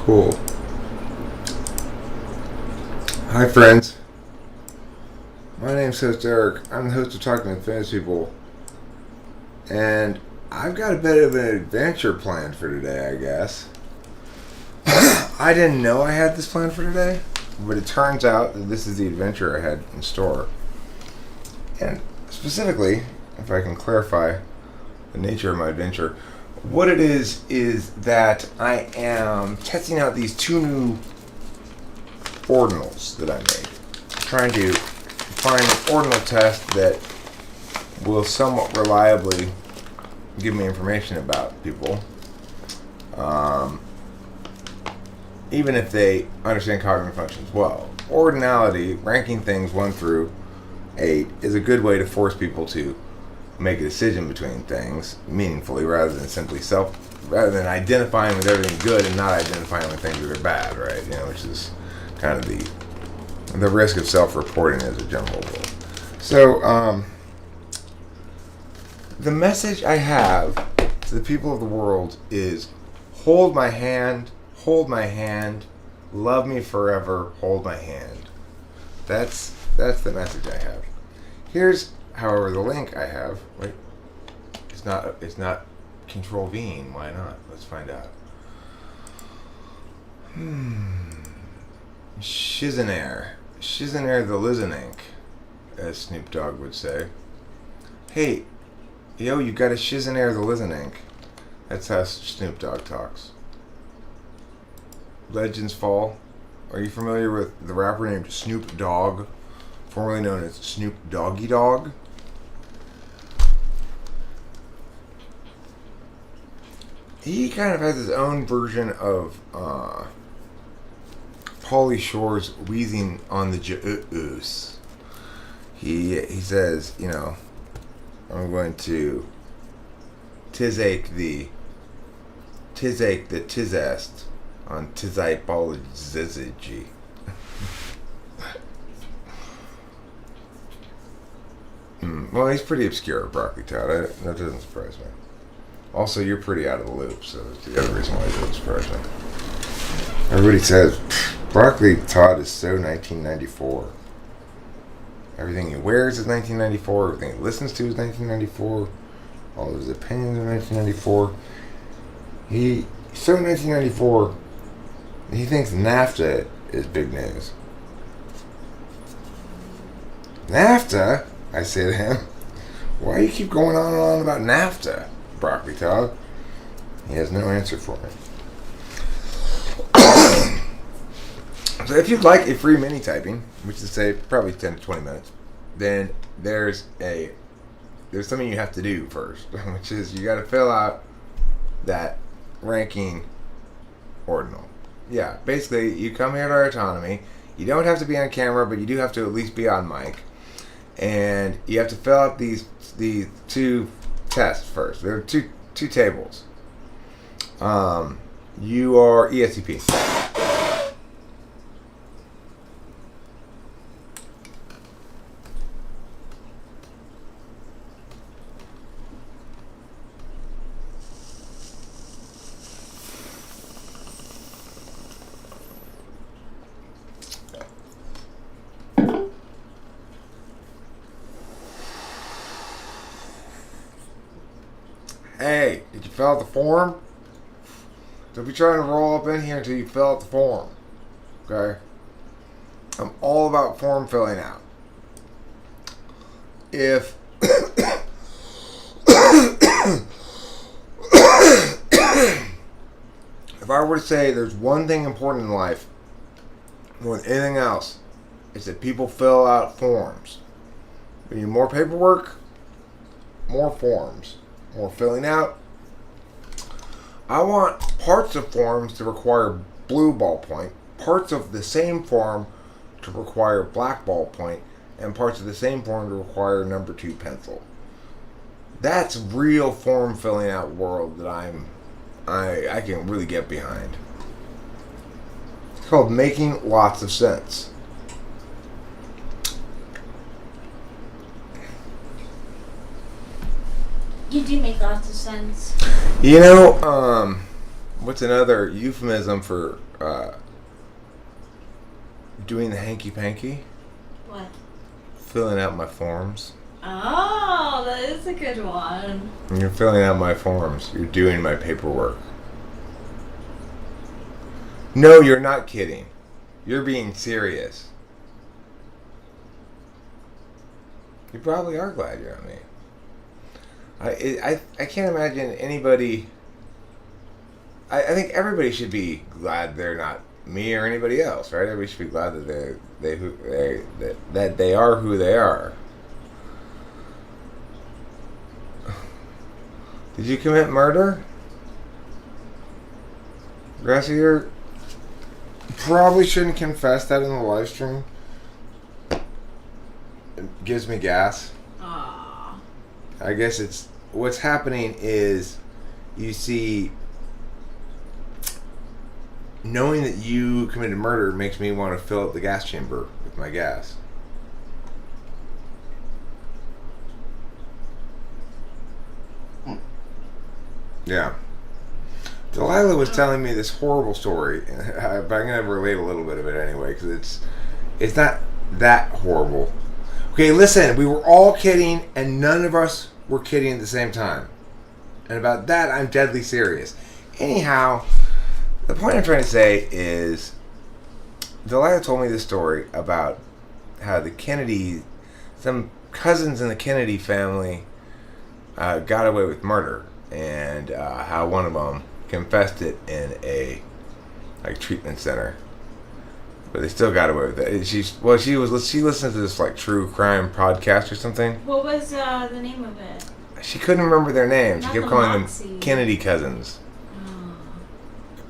Cool. Hi, friends. My name's host Eric. I'm the host of Talking with Famous People. And I've got a bit of an adventure planned for today, I guess. I didn't know I had this planned for today, but it turns out that this is the adventure I had in store. And specifically, if I can clarify the nature of my adventure, what it is that I am testing out these two new ordinals that I made. I'm trying to find an ordinal test that will somewhat reliably give me information about people, even if they understand cognitive functions well. Ordinality, ranking things 1 through 8, is a good way to force people to make a decision between things meaningfully, rather than identifying with everything good and not identifying with things that are bad, right? Which is kind of the risk of self-reporting as a general rule. So, the message I have to the people of the world is: hold my hand, love me forever, hold my hand. That's the message I have. Here's, however, the link I have. Wait, it's not Control V. Why not? Let's find out. Ssuartscire the listening, as Snoop Dogg would say. Hey, yo, you got a Ssuartscire the listening. That's how Snoop Dogg talks. Legends fall. Are you familiar with the rapper named Snoop Dogg, formerly known as Snoop Doggy Dogg? He kind of has his own version of Pauly Shore's wheezing on the J-oos. He says, I'm going to tizache the tizest on tizipology. Well, he's pretty obscure, Broccoli Todd. That doesn't surprise me. Also, you're pretty out of the loop, so that's the other reason why it doesn't surprise me. Everybody says Broccoli Todd is so 1994. Everything he wears is 1994. Everything he listens to is 1994. All of his opinions are 1994. He's so 1994. He thinks NAFTA is big news. NAFTA? I say to him, why do you keep going on and on about NAFTA, Broccoli Todd? He has no answer for me. So if you'd like a free mini typing, which is say probably 10 to 20 minutes, then there's something you have to do first, which is you got to fill out that ranking ordinal. Yeah, basically you come here to our autonomy. You don't have to be on camera, but you do have to at least be on mic. And you have to fill out these two tests first. There are two tables. You are ESTP. Hey, did you fill out the form? Don't be trying to roll up in here until you fill out the form. Okay? I'm all about form filling out. If I were to say there's one thing important in life more than anything else, it's that people fill out forms. We need more paperwork, more forms. More filling out. I want parts of forms to require blue ballpoint, parts of the same form to require black ballpoint, and parts of the same form to require number 2 pencil. That's real form filling out world that I can really get behind. It's called making lots of sense. You do make lots of sense. What's another euphemism for doing the hanky-panky. What? Filling out my forms. Oh, that is a good one. You're filling out my forms. You're doing my paperwork. No, you're not kidding. You're being serious. You probably are glad you're on me. I can't imagine anybody. I think everybody should be glad they're not me or anybody else, right? Everybody should be glad that that they are who they are. Did you commit murder? Gracie, you probably shouldn't confess that in the live stream. It gives me gas. Aww. I guess it's what's happening is you see, knowing that you committed murder makes me want to fill up the gas chamber with my gas. Yeah. Delilah was telling me this horrible story, but I'm going to relate a little bit of it anyway, because it's not that horrible. Okay, listen, we were all kidding, and none of us were kidding at the same time. And about that, I'm deadly serious. Anyhow, the point I'm trying to say is, Delilah told me this story about how the Kennedy, some cousins in the Kennedy family got away with murder, and how one of them confessed it in a treatment center, but they still got away with it. She listened to this true crime podcast or something. What was the name of it? She couldn't remember their names. She Not kept the calling Moxie. them Kennedy cousins.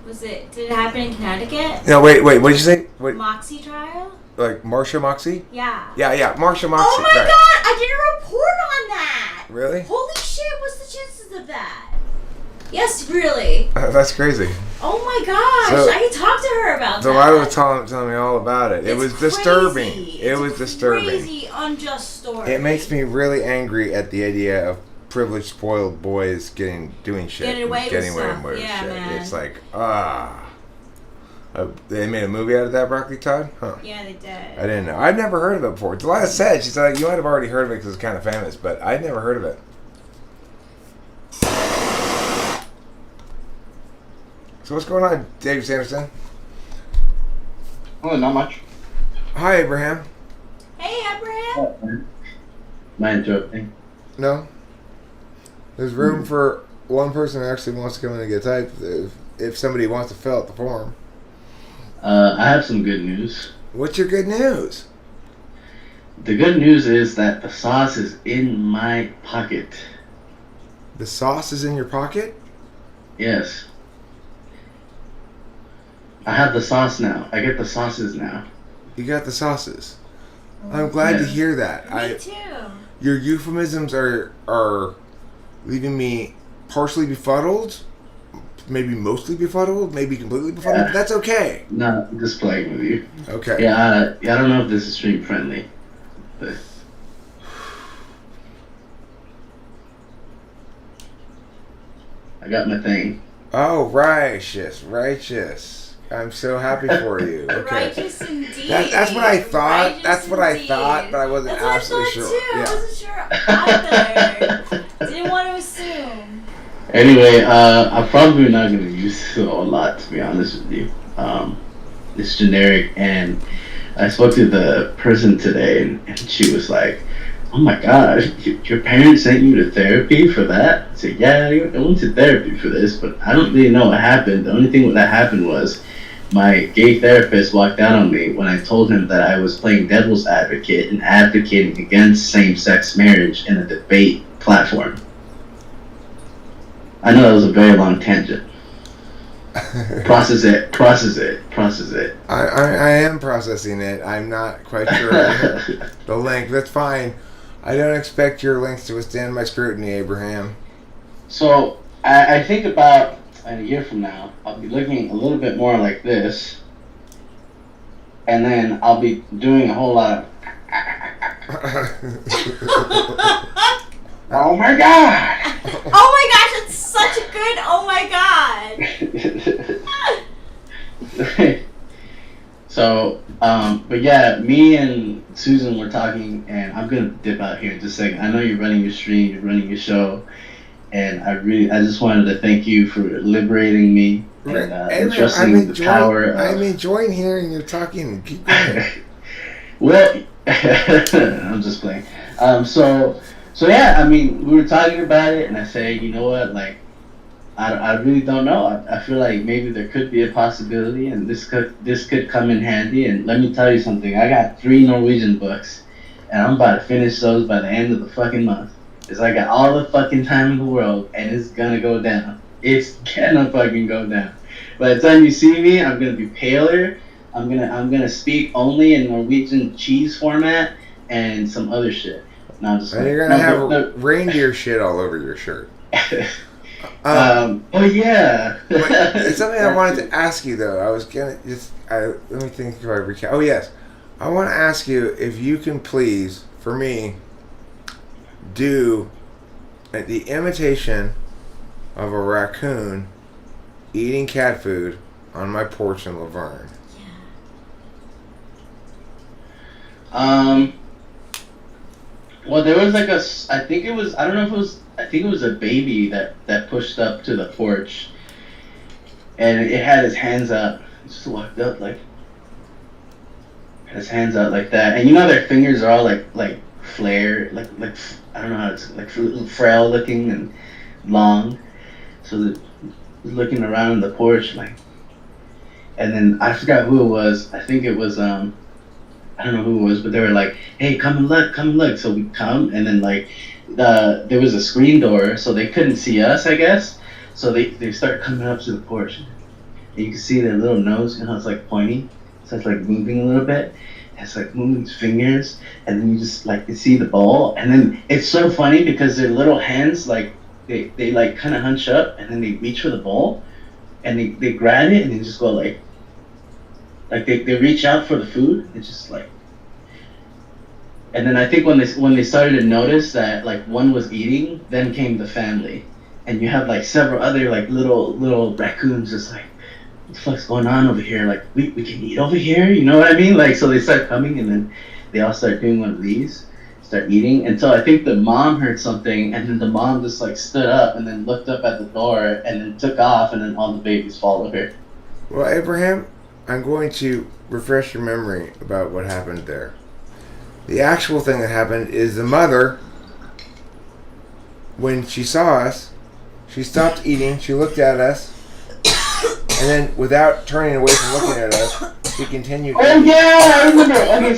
Did it happen in Connecticut? No, wait, what did you say? What? Moxie trial? Like Marsha Moxie? Yeah. Yeah, Marsha Moxie. Oh my right. god, I did a report on that! Really? Holy shit, what's the chances of that? Yes, really. That's crazy. Oh my gosh, So, I can talk to her about that. Delilah was telling me all about it. It was Crazy. disturbing. It It's was disturbing. Crazy, unjust story. It makes me really angry at the idea of privileged, spoiled boys doing shit. Getting away with stuff. with Yeah, shit. man. It's like, they made a movie out of that, Broccoli Todd? Huh. Yeah, they did. I didn't know. I'd never heard of it before. Delilah said, she said, you might have already heard of it because it's kind of famous, but I'd never heard of it. So what's going on, Dave Sanderson? Oh, not much. Hi, Abraham. Hey, Abraham. Am I interrupting? No. There's room for one person who actually wants to come in and get typed if somebody wants to fill out the form. I have some good news. What's your good news? The good news is that the sauce is in my pocket. The sauce is in your pocket? Yes. I have the sauce now. I get the sauces now. You got the sauces. I'm glad to hear that. Me too. Your euphemisms are leaving me partially befuddled, maybe mostly befuddled, maybe completely befuddled. But that's okay. No, I'm just playing with you. Okay. Yeah, I don't know if this is stream friendly, but I got my thing. Oh, righteous. I'm so happy for you. Okay. Righteous indeed. That's what I thought. Righteous That's what I indeed. thought, but I wasn't That's what absolutely I thought sure. too. Yeah. I wasn't sure either. Didn't want to assume. Anyway, I'm probably not going to use this a lot, to be honest with you. It's generic, and I spoke to the person today, and she was like, "Oh my God, your parents sent you to therapy for that?" I said, "Yeah, I went to therapy for this, but I don't really know what happened. The only thing that happened was my gay therapist walked out on me when I told him that I was playing devil's advocate and advocating against same-sex marriage in a debate platform." I know that was a very long tangent. Process it. I am processing it. I'm not quite sure the length. That's fine. I don't expect your links to withstand my scrutiny, Abraham. So, I think about a year from now, I'll be looking a little bit more like this, and then I'll be doing a whole lot of oh my God! Oh my gosh, it's such a good oh my God. So, but yeah, me and Susan were talking, and I'm gonna dip out here in just a second. I know you're running your stream, you're running your show, and I just wanted to thank you for liberating me and entrusting the power I'm of. enjoying hearing you talking. Keep going. Well, I'm just playing. So yeah, I mean, we were talking about it, and I say, you know what, like, I really don't know. I feel like maybe there could be a possibility, and this could come in handy. And let me tell you something. I got 3 Norwegian books, and I'm about to finish those by the end of the fucking month. It's like I got all the fucking time in the world, and it's gonna go down. It's gonna fucking go down. By the time you see me, I'm gonna be paler. I'm gonna speak only in Norwegian cheese format and some other shit. No, I'm just And like, you're gonna have reindeer shit all over your shirt. Oh yeah. It's something I wanted to ask you though. I was gonna let me think if I recap. Oh yes, I want to ask you if you can please, for me, do the imitation of a raccoon eating cat food on my porch in Laverne. Well, there was like I think it was, I don't know if it was, I think it was a baby that pushed up to the porch, and it had his hands out. It just walked up like, had his hands out like that, and you know their fingers are all like flare, like I don't know how it's like frail looking and long, so they're looking around the porch like, and then I forgot who it was. I think it was I don't know who it was, but they were like, "Hey, come and look, come and look." So we come, and then like, there was a screen door, so they couldn't see us, I guess. So they start coming up to the porch, and you can see their little nose, it's like pointy, so it's like moving a little bit. It's like moving its fingers, and then you just like you see the bowl, and then it's so funny because their little hands like they like kind of hunch up, and then they reach for the bowl, and they grab it, and they just go like they reach out for the food. It's just like, and then I think when they started to notice that like one was eating, then came the family, and you have like several other like little raccoons just like, what the fuck's going on over here? Like we can eat over here, you know what I mean? Like so they start coming, and then they all start doing one of these, start eating until I think the mom heard something, and then the mom just like stood up and then looked up at the door and then took off, and then all the babies followed her. Well, Abraham, I'm going to refresh your memory about what happened there. The actual thing that happened is the mother, when she saw us, she stopped eating, she looked at us, and then without turning away from looking at us, she continued eating. Oh yeah, I remember. Okay,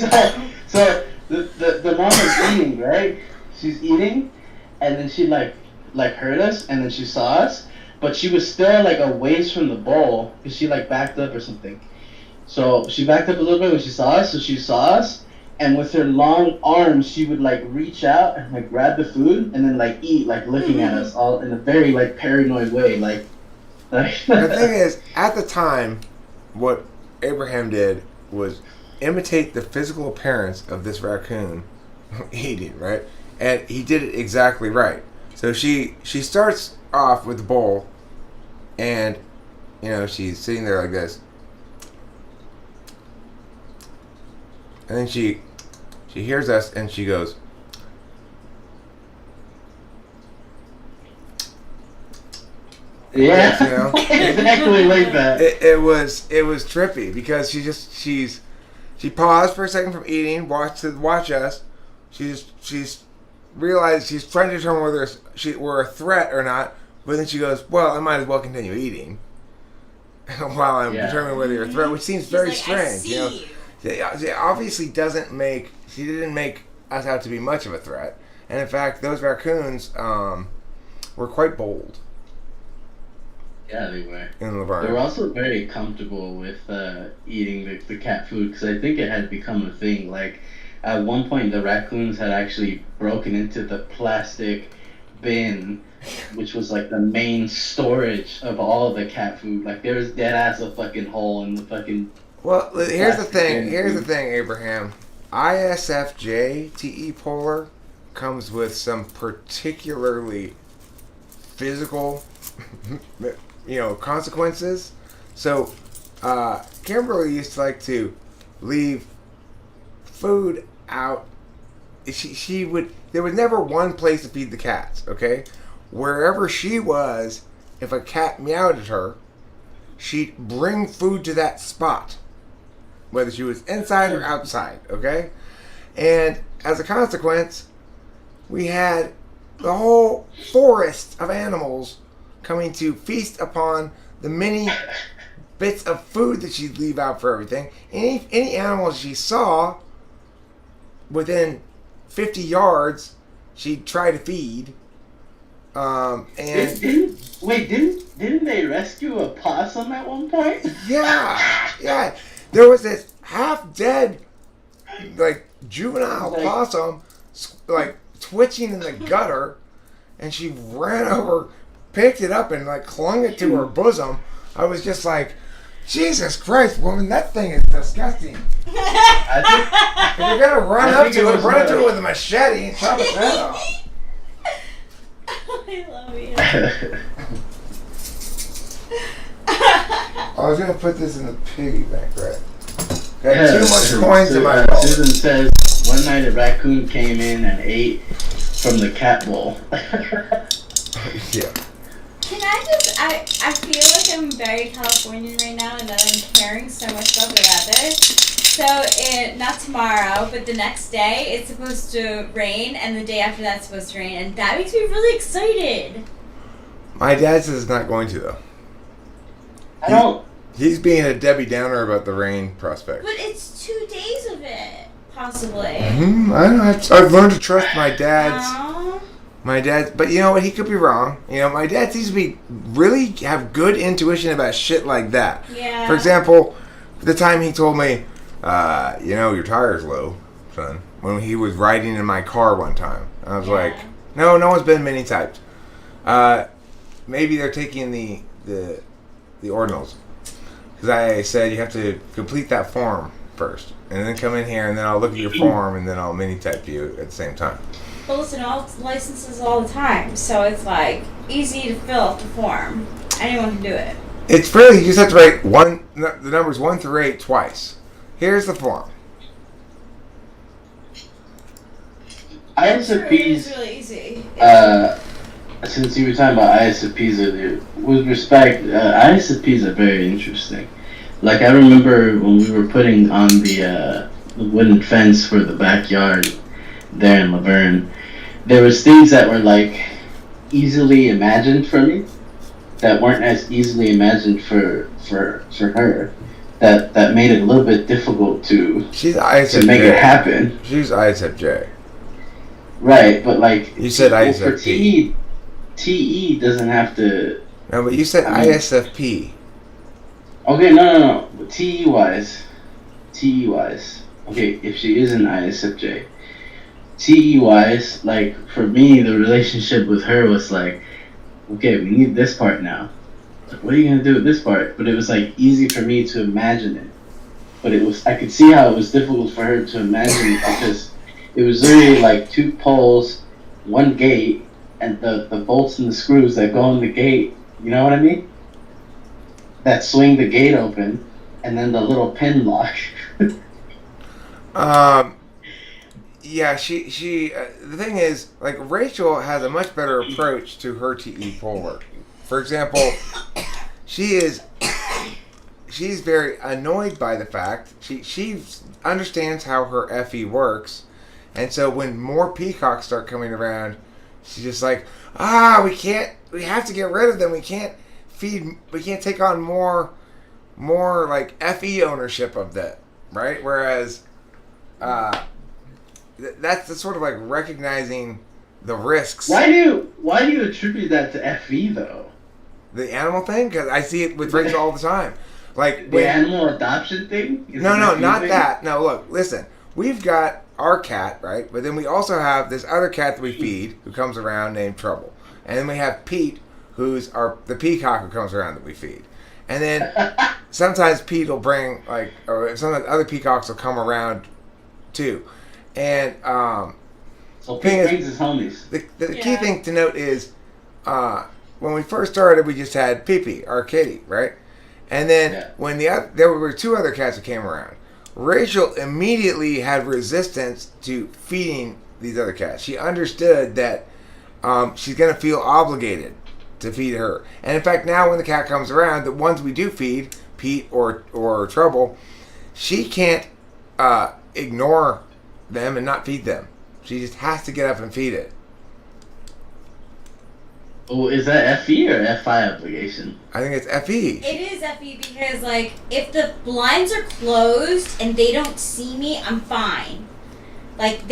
so the mom was eating, right? She's eating, and then she like heard us, and then she saw us, but she was still like a ways from the bowl because she like backed up or something. So she backed up a little bit when she saw us. So she saw us, and with her long arms, she would like reach out and like grab the food and then like eat, like looking at us all in a very like paranoid way, like. The thing is, at the time, what Abraham did was imitate the physical appearance of this raccoon eating, right? And he did it exactly right. So she starts off with the bowl, and she's sitting there like this. And then she hears us and she goes, yeah, exactly like that. It was trippy because she paused for a second from eating, watch us. She's realized she's trying to determine whether we're a threat or not. But then she goes, "Well, I might as well continue eating while I'm determining whether you're a threat," which seems very strange. She obviously didn't make us out to be much of a threat, and in fact, those raccoons were quite bold. Yeah, they were. In Laverne. They were also very comfortable with eating the cat food because I think it had become a thing. Like at one point, the raccoons had actually broken into the plastic bin, which was like the main storage of all the cat food. Like there was dead ass a fucking hole in the fucking. Well, here's the thing. Here's the thing, Abraham. ISFJ TE Polar comes with some particularly physical, consequences. So, Kimberly used to like to leave food out. She would. There was never one place to feed the cats. Okay, wherever she was, if a cat meowed at her, she'd bring food to that spot, whether she was inside or outside. Okay, and as a consequence, we had the whole forest of animals coming to feast upon the many bits of food that she'd leave out for everything. Any animals she saw within 50 yards, she'd try to feed. And didn't they rescue a possum at one point? yeah, there was this half dead, like juvenile possum, like twitching in the gutter, and she ran over, picked it up, and like clung it to her bosom. I was just like, Jesus Christ, woman, that thing is disgusting. If you're gonna run up to it with a machete and chop its head off. I love you. I was gonna put this in the piggy bank, right? Got too much coins in my bowl. Susan says one night a raccoon came in and ate from the cat bowl. Yeah. Can I just, I feel like I'm very Californian right now and that I'm caring so much about the weather. So, not tomorrow, but the next day, it's supposed to rain, and the day after that's supposed to rain, and that makes me really excited. My dad says it's not going to, though. I don't... He's being a Debbie Downer about the rain prospect. But it's 2 days of it, possibly. Mm-hmm. I know. I've learned to trust my dad's... Aww. My dad, but you know what? He could be wrong. You know, my dad seems to be really have good intuition about shit like that. Yeah. For example, the time he told me, you know, your tire's low, son. When he was riding in my car one time, I was like, no one's been mini typed. Maybe they're taking the ordinals, because I said you have to complete that form first, and then come in here, and then I'll look at your form, and then I'll mini type you at the same time. But listen, all licenses all the time, so it's like easy to fill out the form. Anyone can do it. It's really, you just have to write the numbers 1 through 8 twice. Here's the form. ISFPs. It's really easy. Since you were talking about ISFPs earlier, with respect, ISFPs are very interesting. Like, I remember when we were putting on the wooden fence for the backyard there in Laverne, there was things that were like easily imagined for me that weren't as easily imagined for her, that made it a little bit difficult to make it happen. She's ISFJ. Right, but like you said ISFP. For TE doesn't have to. No, but you said ISFP. Okay, no. TE wise. Okay, if she is an ISFJ. TE wise, like for me, the relationship with her was like, okay, we need this part now. Like, what are you gonna do with this part? But it was like easy for me to imagine it. But I could see how it was difficult for her to imagine it because it was literally like 2 poles, 1 gate, and the bolts and the screws that go in the gate. You know what I mean? That swing the gate open, and then the little pin lock. Yeah, she the thing is, like, Rachel has a much better approach to her TE pole work. For example, she's very annoyed by the fact she understands how her FE works, and so when more peacocks start coming around, she's just like, we have to get rid of them. We can't take on more like FE ownership of that, right? Whereas that's the sort of like recognizing the risks. Why do you attribute that to FE though? The animal thing? Because I see it with Rachel all the time. Like the animal adoption thing? No, not that. No, look, listen. We've got our cat, right? But then we also have this other cat that we feed who comes around named Trouble. And then we have Pete, who's the peacock who comes around that we feed. And then sometimes Pete will bring, like, or sometimes other peacocks will come around too. And so Pete brings his homies. The key thing to note is when we first started, we just had Pee-Pee, our kitty, right? And then when there were 2 other cats that came around, Rachel immediately had resistance to feeding these other cats. She understood that she's going to feel obligated to feed her. And in fact, now when the cat comes around, the ones we do feed, Pete or Trouble, she can't ignore them and not feed them. She just has to get up and feed it. Oh, is that FE or FI obligation? I think it's FE. It is FE because, like, if the blinds are closed and they don't see me, I'm fine. Like,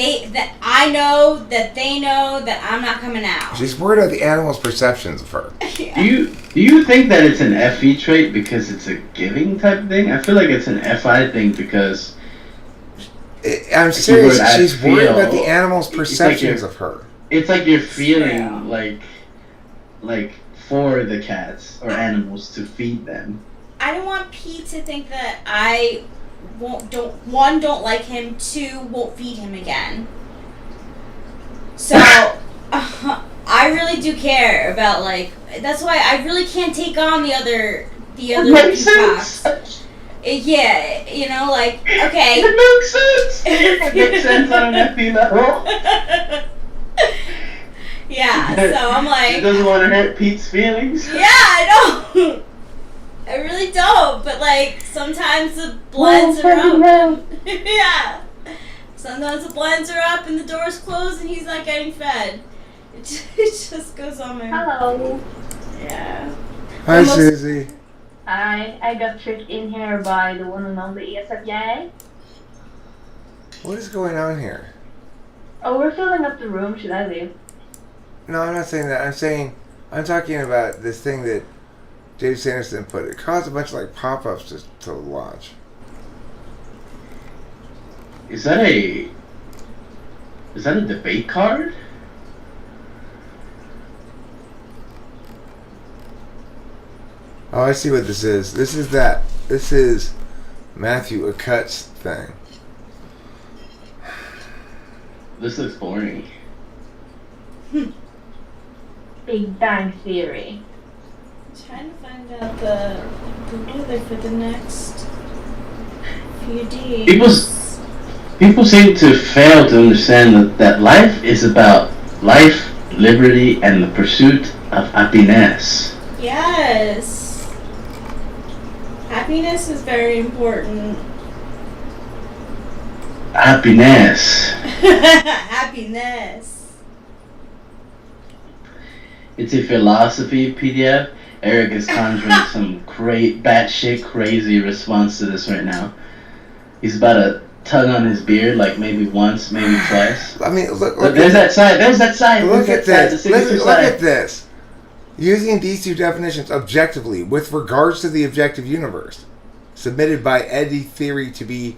I know that they know that I'm not coming out. She's worried about the animals' perceptions of her. Yeah. Do you think that it's an FE trait because it's a giving type of thing? I feel like it's an FI thing because... I'm serious. She's worried about the animals' perceptions of her. It's like you're feeling like for the cats or animals to feed them. I don't want Pete to think that I don't like him, 2, won't feed him again. So I really do care about, like, that's why I really can't take on the other peacocks. Yeah, you know, like, okay. It makes sense. It makes sense on an FE level. Yeah, so I'm like... She doesn't want to hurt Pete's feelings? Yeah, I don't. I really don't, but, like, sometimes the blinds are up. Yeah. Sometimes the blinds are up and the door's closed and he's not getting fed. It just goes on my... Hello. Yeah. Hi, Susie. Hi, I got tricked in here by the one and only ESFJ. What is going on here? Oh, we're filling up the room. Should I leave? No, I'm not saying that. I'm talking about this thing that Dave Sanderson put. It caused a bunch of like pop-ups to launch. Is that a debate card? Oh, I see what this is. This is Matthew Acut's thing. This looks boring. Big Bang Theory. I'm trying to find out the weather for the next few days. People seem to fail to understand that life is about life, liberty, and the pursuit of happiness. Yes. Happiness is very important. Happiness. Happiness. It's a philosophy PDF. Eric is conjuring some batshit crazy response to this right now. He's about to tug on his beard like maybe once, maybe twice. I mean, look there's that side. There's that side. Look at this. Look at this. Using these 2 definitions objectively with regards to the objective universe, submitted by Eddie Theory to be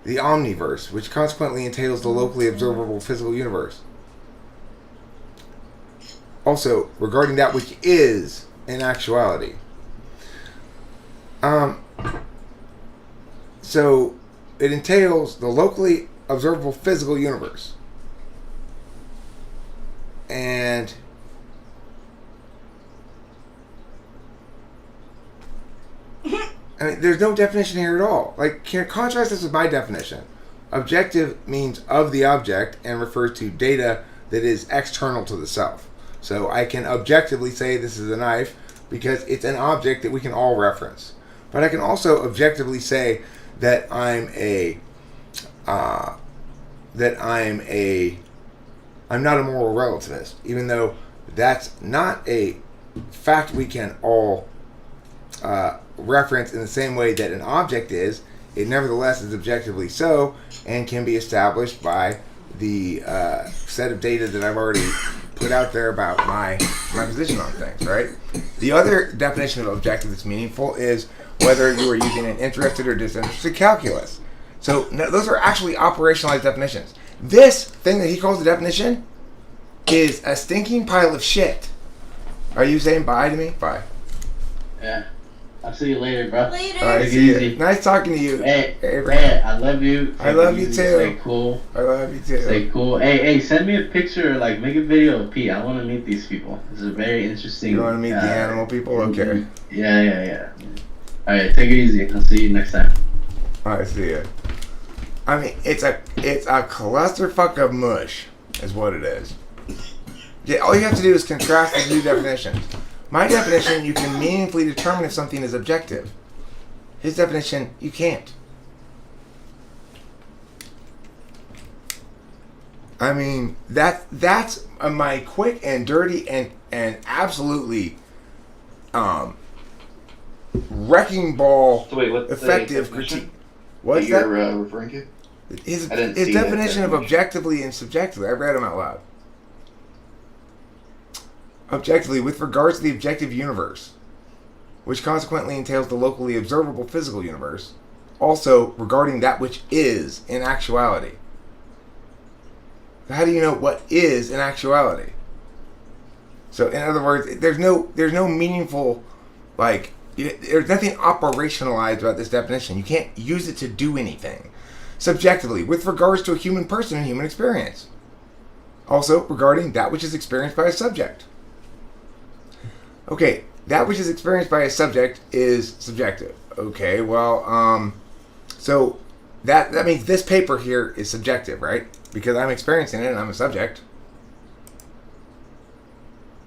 the omniverse, which consequently entails the locally observable physical universe. Also, regarding that which is in actuality. So, it entails the locally observable physical universe. And I mean, there's no definition here at all. Like, contrast this with my definition. Objective means of the object and refers to data that is external to the self. So I can objectively say this is a knife because it's an object that we can all reference. But I can also objectively say that I'm not a moral relativist, even though that's not a fact we can all reference in the same way that an object is. It nevertheless is objectively so and can be established by the set of data that I've already put out there about my position on things, right? The other definition of objective that's meaningful is whether you are using an interested or disinterested calculus. So those are actually operationalized definitions. This thing that he calls the definition is a stinking pile of shit. Are you saying bye to me? Bye. Yeah. I'll see you later, bro. Later. All right, Take it see easy. you. Nice talking to you. Hey, Abraham. I love you. I love you too. Stay cool. I love you too. Stay cool. Hey, send me a picture, like make a video of Pete. I want to meet these people. This is a very interesting. You want to meet the animal people? Okay. Yeah. Alright, take it easy. I'll see you next time. I see it. I mean, it's a clusterfuck of mush, is what it is. Yeah, all you have to do is contrast the two definitions. My definition, you can meaningfully determine if something is objective. His definition, you can't. I mean, that's my quick and dirty and absolutely wrecking ball So wait, what's effective the critique. definition What's that that? you're referring to? His I didn't see that definition of definition. objectively and subjectively. I read them out loud. Objectively, with regards to the objective universe, which consequently entails the locally observable physical universe. Also, regarding that which is in actuality. How do you know what is in actuality? So, in other words, there's no meaningful, like, there's nothing operationalized about this definition. You can't use it to do anything. Subjectively, with regards to a human person and human experience. Also, regarding that which is experienced by a subject. Okay, that which is experienced by a subject is subjective. Okay, well, so that means this paper here is subjective, right? Because I'm experiencing it and I'm a subject.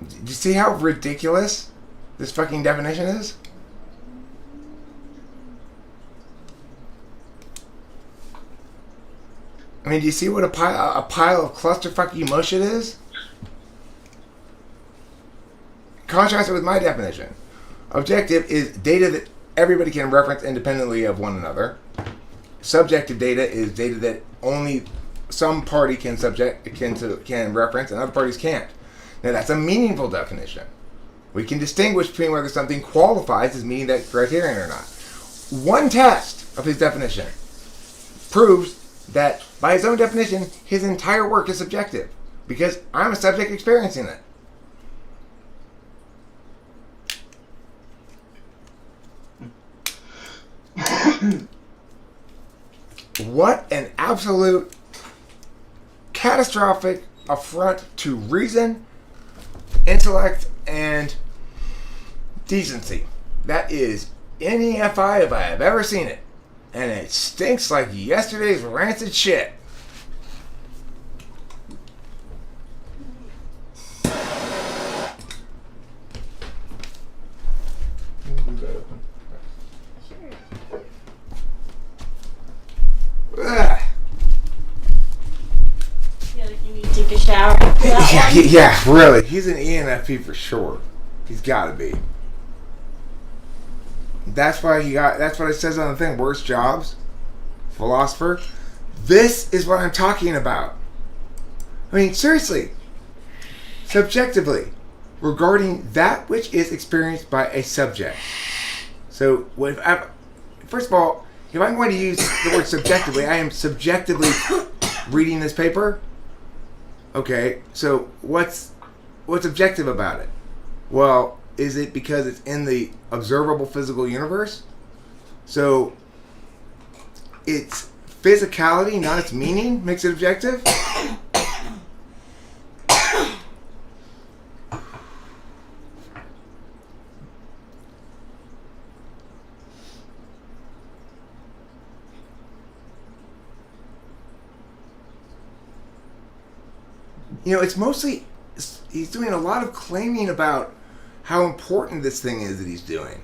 Do you see how ridiculous this fucking definition is? I mean, do you see what a pile of clusterfucky mush it is? Contrast it with my definition. Objective is data that everybody can reference independently of one another. Subjective data is data that only some party can reference and other parties can't. Now that's a meaningful definition. We can distinguish between whether something qualifies as meeting that criterion or not. One test of his definition proves that, by his own definition, his entire work is subjective. Because I'm a subject experiencing it. What an absolute catastrophic affront to reason, intellect, and decency. That is NEFI if I have ever seen it. And it stinks like yesterday's rancid shit. Ugh. Feel like you need to take a shower. Yeah, really. He's an ENFP for sure. He's got to be. That's what it says on the thing. Worst jobs, philosopher. This is what I'm talking about. I mean, seriously. Subjectively, regarding that which is experienced by a subject. So, first of all, if I'm going to use the word subjectively, I am subjectively reading this paper. Okay, so what's objective about it? Well, is it because it's in the observable physical universe? So its physicality, not its meaning, makes it objective? You know, it's mostly, he's doing a lot of claiming about how important this thing is that he's doing.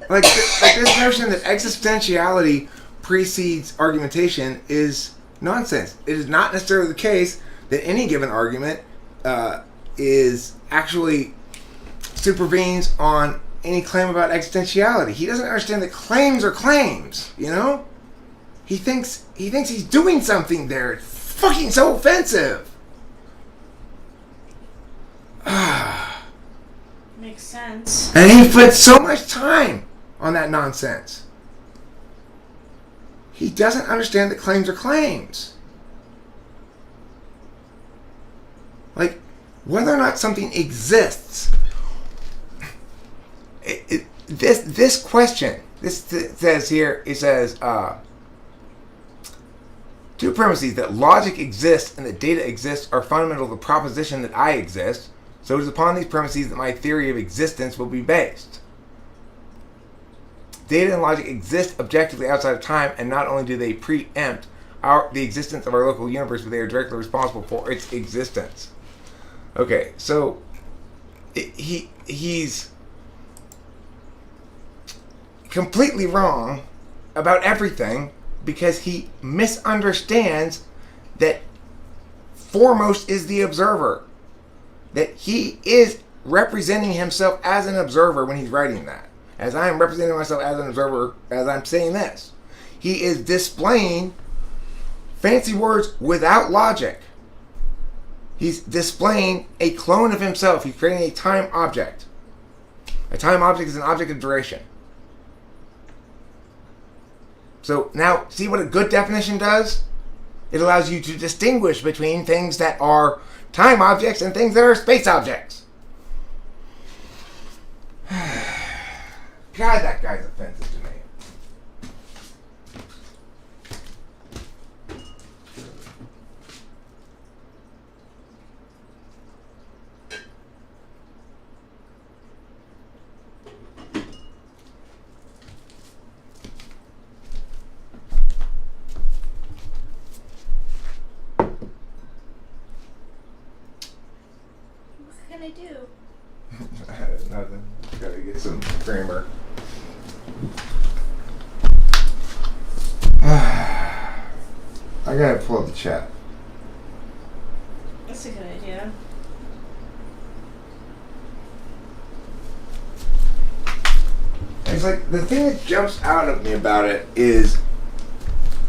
Like this notion that existentiality precedes argumentation is nonsense. It is not necessarily the case that any given argument is actually supervenes on any claim about existentiality. He doesn't understand that claims are claims, you know? He thinks he's doing something there. It's fucking so offensive. Makes sense. And he put so much time on that nonsense. He doesn't understand that claims are claims. Like, whether or not something exists. This question, this says here, it says, two premises that logic exists and that data exists are fundamental to the proposition that I exist. So it is upon these premises that my theory of existence will be based. Data and logic exist objectively outside of time, and not only do they preempt the existence of our local universe, but they are directly responsible for its existence. Okay, so he's completely wrong about everything because he misunderstands that foremost is the observer. That he is representing himself as an observer when he's writing that. As I am representing myself as an observer, as I'm saying this. He is displaying fancy words without logic. He's displaying a clone of himself. He's creating a time object. A time object is an object of duration. So now, see what a good definition does? It allows you to distinguish between things that are time objects and things that are space objects. God, that guy's offensive to me. What can I do? Nothing. Gotta get some creamer. I gotta pull up the chat. That's a good idea. It's like the thing that jumps out at me about it is,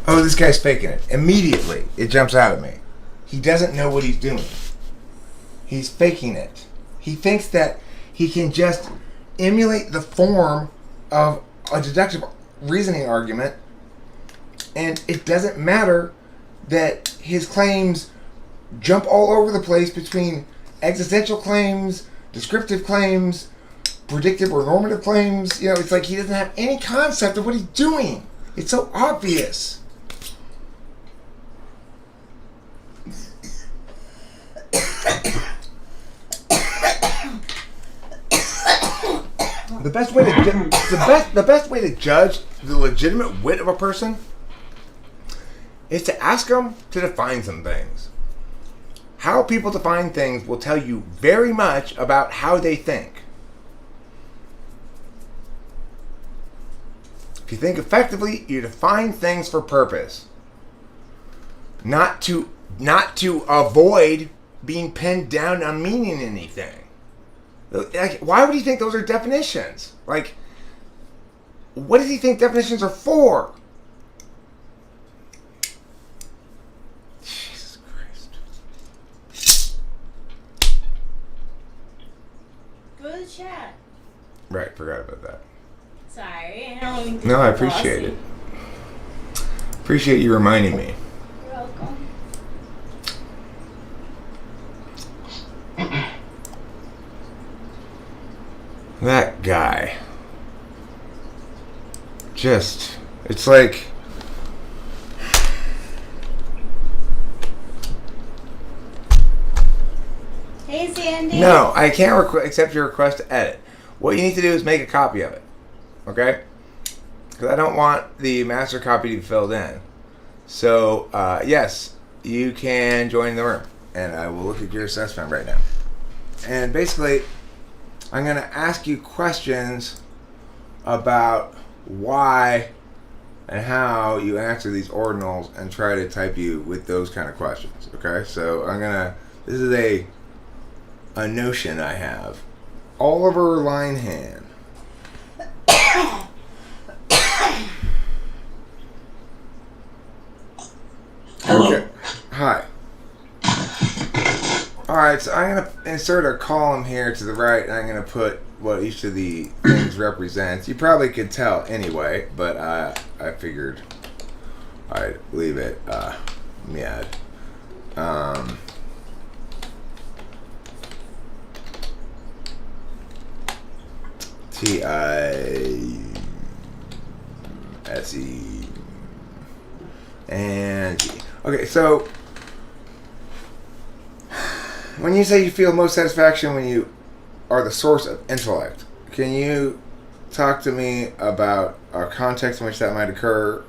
oh, this guy's faking it. Immediately, it jumps out at me. He doesn't know what he's doing. He's faking it. He thinks that he can just emulate the form of a deductive reasoning argument, and it doesn't matter that his claims jump all over the place between existential claims, descriptive claims, predictive or normative claims. You know, it's like he doesn't have any concept of what he's doing. It's so obvious. The best way to judge the legitimate wit of a person is to ask them to define some things. How people define things will tell you very much about how they think. If you think effectively, you define things for purpose, not to avoid being pinned down on meaning anything. Like, why would he think those are definitions? Like, what does he think definitions are for? Jesus Christ. Go to the chat. Right, forgot about that. Sorry, I don't mean to No, I be appreciate bossy. it. Appreciate you reminding me. You're welcome. That guy. Just, it's like... Hey, Sandy. No, I can't accept your request to edit. What you need to do is make a copy of it. Okay? Because I don't want the master copy to be filled in. So, yes, you can join the room. And I will look at your assessment right now. And basically, I'm going to ask you questions about why and how you answer these ordinals and try to type you with those kind of questions. Okay? So, this is a notion I have. Oliver Linehan. Okay. Hi. Alright, so I'm going to insert a column here to the right, and I'm going to put what each of the things represents. You probably could tell anyway, but I figured I'd leave it mad. T-I-S-E and G. Okay, so when you say you feel most satisfaction when you are the source of intellect, can you talk to me about a context in which that might occur,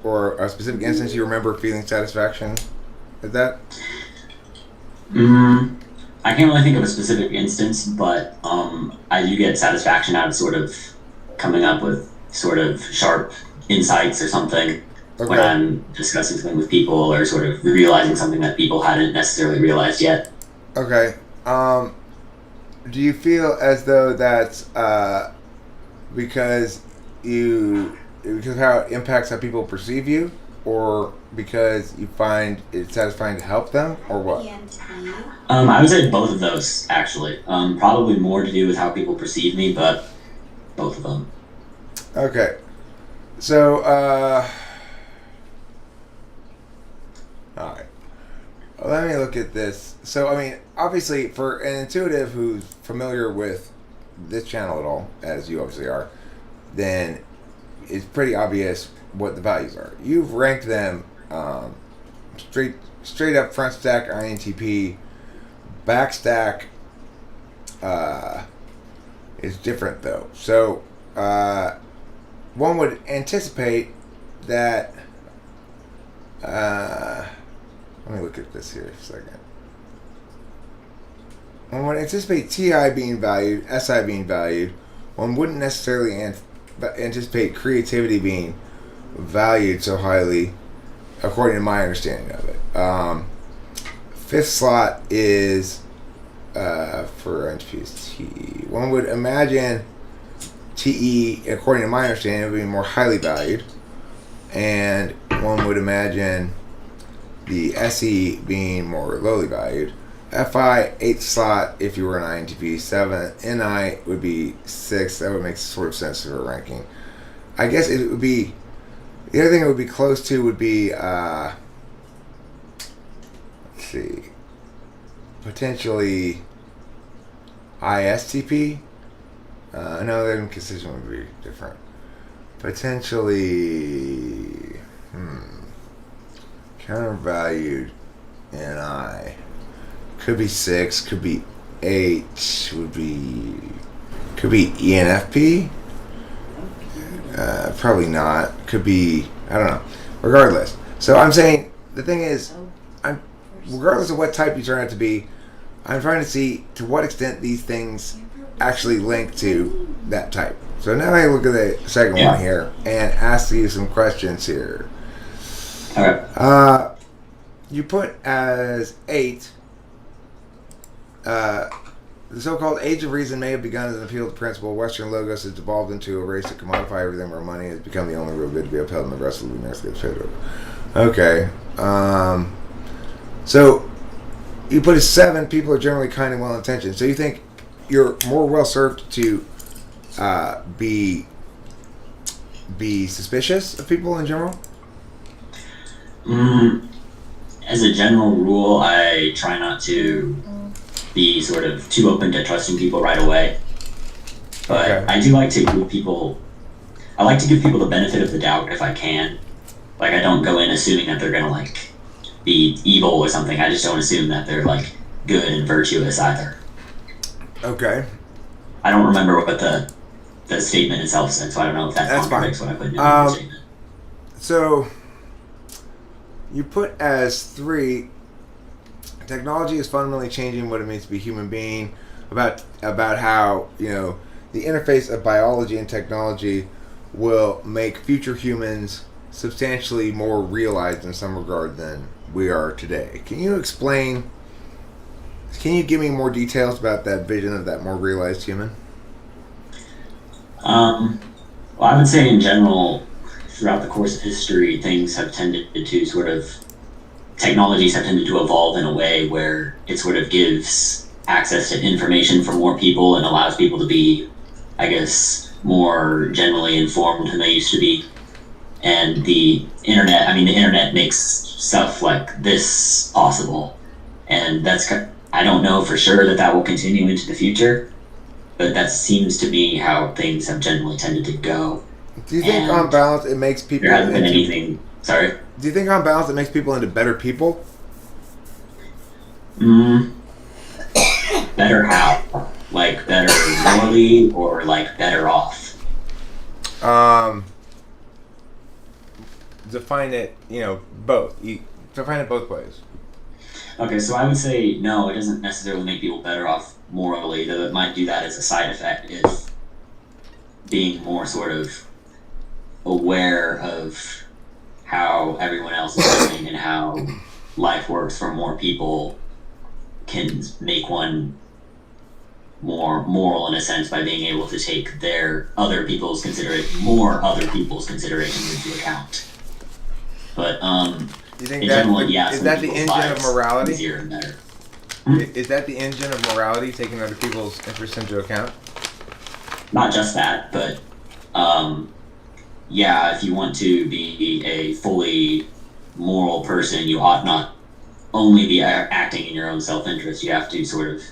or a specific instance you remember feeling satisfaction? Is that? I can't really think of a specific instance, but I do get satisfaction out of sort of coming up with sort of sharp insights or something when I'm discussing something with people, or sort of realizing something that people hadn't necessarily realized yet. Okay. Do you feel as though that's because of how it impacts how people perceive you, or because you find it satisfying to help them, or what? I would say both of those, actually. Probably more to do with how people perceive me, but both of them. Okay. So, alright. Let me look at this. So, I mean, obviously, for an intuitive who's familiar with this channel at all, as you obviously are, then it's pretty obvious what the values are. You've ranked them straight up front stack INTP. Back stack is different though. So one would anticipate that. Let me look at this here for a second. One would anticipate TI being valued, SI being valued. One wouldn't necessarily anticipate creativity being valued so highly, according to my understanding of it. Fifth slot is for entities T. One would imagine TE, according to my understanding, would be more highly valued, and one would imagine the SE being more lowly valued. FI, 8th slot if you were an INTP, 7th. NI would be 6th. That would make sort of sense for a ranking. I guess it would be, the other thing it would be close to would be, let's see, potentially ISTP. No, their consistent would be different. Potentially, countervalued NI. Could be 6, could be 8, could be ENFP. Probably not. Could be, I don't know. Regardless. So I'm saying, the thing is, regardless of what type you turn out to be, I'm trying to see to what extent these things actually link to that type. So now I look at the second one here and ask you some questions here. Okay. You put as 8, the so-called Age of Reason may have begun as an appeal to principle. Western logos has devolved into a race to commodify everything where money has become the only real good to be upheld, and the rest of the luminaries get traded over. Okay. So you put as 7, people are generally kind and well-intentioned. So you think you're more well-served to be suspicious of people in general? As a general rule, I try not to be sort of too open to trusting people right away. But Okay. I do like to give people, the benefit of the doubt if I can. Like, I don't go in assuming that they're gonna, like, be evil or something. I just don't assume that they're, like, good and virtuous either. Okay. I don't remember what the statement itself said, so I don't know if that That's contradicts fine. what I put in the statement. So you put as 3, technology is fundamentally changing what it means to be a human being, about how, you know, the interface of biology and technology will make future humans substantially more realized in some regard than we are today. Can you give me more details about that vision of that more realized human? Well, I would say in general, throughout the course of history, things have tended to technologies have tended to evolve in a way where it sort of gives access to information for more people and allows people to be, I guess, more generally informed than they used to be. And the internet makes stuff like this possible. And I don't know for sure that will continue into the future, but that seems to be how things have generally tended to go. Do you think on balance it makes people there hasn't been anything, sorry? Do you think on balance it makes people into better people? Better how? Like better morally or like better off? Define it, both. Define it both ways. Okay, so I would say no, it doesn't necessarily make people better off morally, though it might do that as a side effect if being more sort of aware of how everyone else is living and how life works for more people can make one more moral in a sense by being able to take more other people's considerations into account. But You think in that general, yeah, is some that the people's engine of lives morality? easier and better. Is that the engine of morality, taking other people's interests into account? Not just that, but yeah, if you want to be a fully moral person, you ought not only be acting in your own self-interest. You have to sort of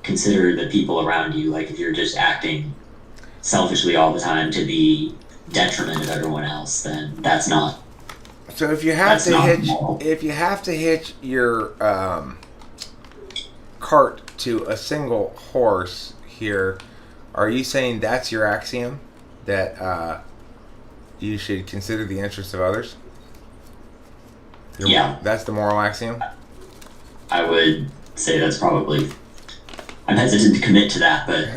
consider the people around you. Like if you're just acting selfishly all the time to the detriment of everyone else, then that's not. So if you have to hitch your cart to a single horse here, are you saying that's your axiom, that you should consider the interests of others? Yeah, that's the moral axiom. I would say that's probably. I'm hesitant to commit to that, but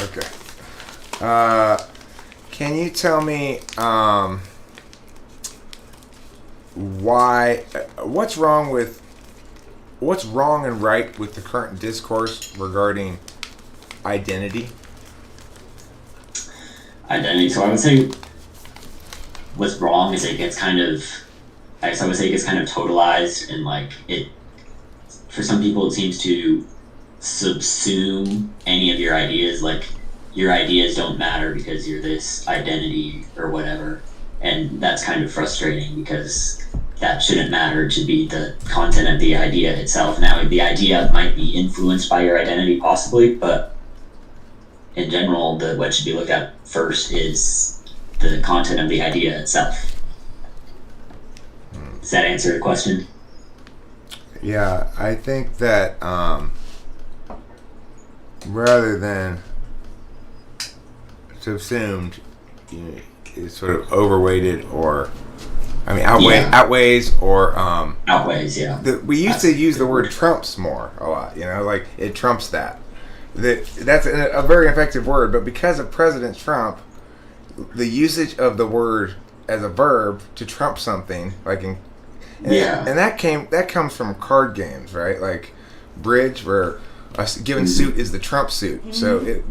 okay. Can you tell me why? What's wrong and right with the current discourse regarding identity? Identity. So I would say what's wrong is it gets kind of. I guess I would say it gets kind of totalized, and like it. For some people, it seems to subsume any of your ideas. Like your ideas don't matter because you're this identity or whatever, and that's kind of frustrating because that shouldn't matter. It should be the content of the idea itself. Now, the idea might be influenced by your identity, possibly, but in general, what should be looked at first is the content of the idea itself. Does that answer the question? Yeah, I think that rather than subsumed, is sort of overweighted, or outweighs, or outweighs. Yeah. We used to use the word trumps more a lot. Like it trumps that. That's a very effective word, but because of President Trump, the usage of the word as a verb to trump something, and that comes from card games, right? Like bridge, where a given suit is the trump suit. Mm-hmm. So it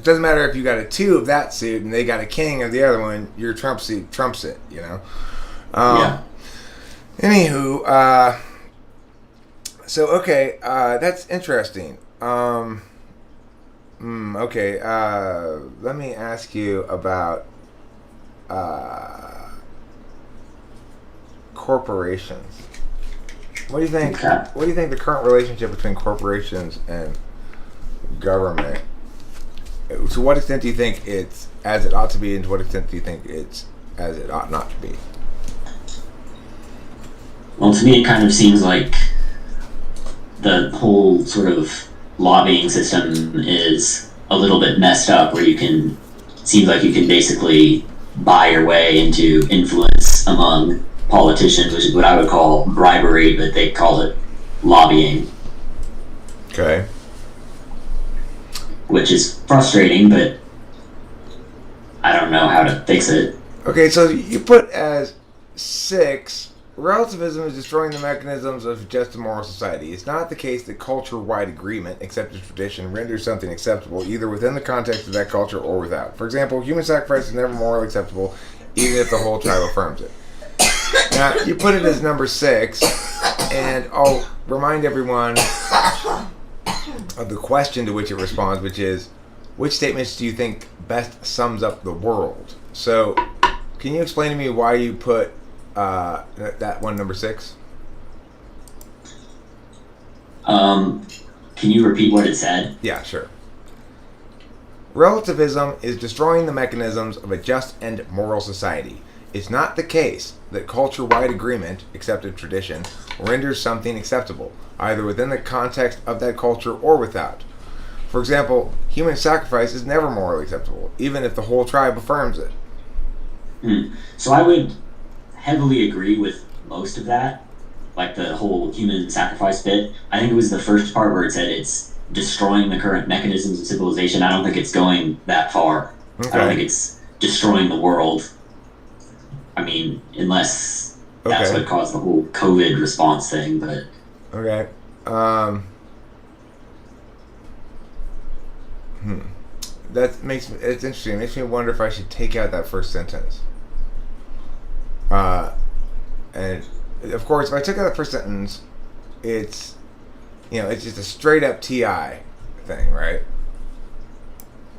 doesn't matter if you got a 2 of that suit and they got a king of the other one. Your trump suit trumps it. Anywho, so okay, that's interesting. Okay, let me ask you about corporations. What do you think? Okay. What do you think the current relationship between corporations and government? To what extent do you think it's as it ought to be, and to what extent do you think it's as it ought not to be? Well, to me, it kind of seems like the whole sort of lobbying system is a little bit messed up, where seems like you can basically buy your way into influence among politicians, which is what I would call bribery, but they call it lobbying. Okay. Which is frustrating, but I don't know how to fix it. Okay, so you put as 6, relativism is destroying the mechanisms of just a moral society. It's not the case that culture-wide agreement, accepted tradition, renders something acceptable either within the context of that culture or without. For example, human sacrifice is never morally acceptable, even if the whole tribe affirms it. Now, you put it as number 6, and I'll remind everyone of the question to which it responds, which is, which statements do you think best sums up the world? So, can you explain to me why you put that one number 6? Can you repeat what it said? Yeah, sure. Relativism is destroying the mechanisms of a just and moral society. It's not the case that culture-wide agreement, accepted tradition, renders something acceptable, either within the context of that culture or without. For example, human sacrifice is never morally acceptable, even if the whole tribe affirms it. So I would heavily agree with most of that, like the whole human sacrifice bit. I think it was the first part where it said it's destroying the current mechanisms of civilization. I don't think it's going that far. Okay. I don't think it's destroying the world. I mean, unless that's what caused the whole COVID response thing, but... Okay. That makes me... It's interesting. It makes me wonder if I should take out that first sentence. And, of course, if I took out the first sentence, it's... it's just a straight-up TI thing, right?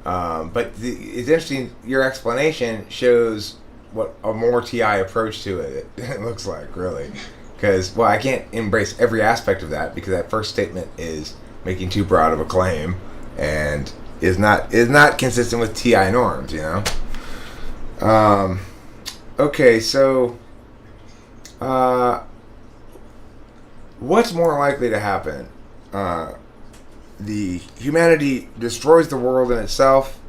But it's interesting, your explanation shows what a more TI approach to it looks like, really. Because, well, I can't embrace every aspect of that because that first statement is making too broad of a claim and is not consistent with TI norms, Okay, so what's more likely to happen? The humanity destroys the world in itself,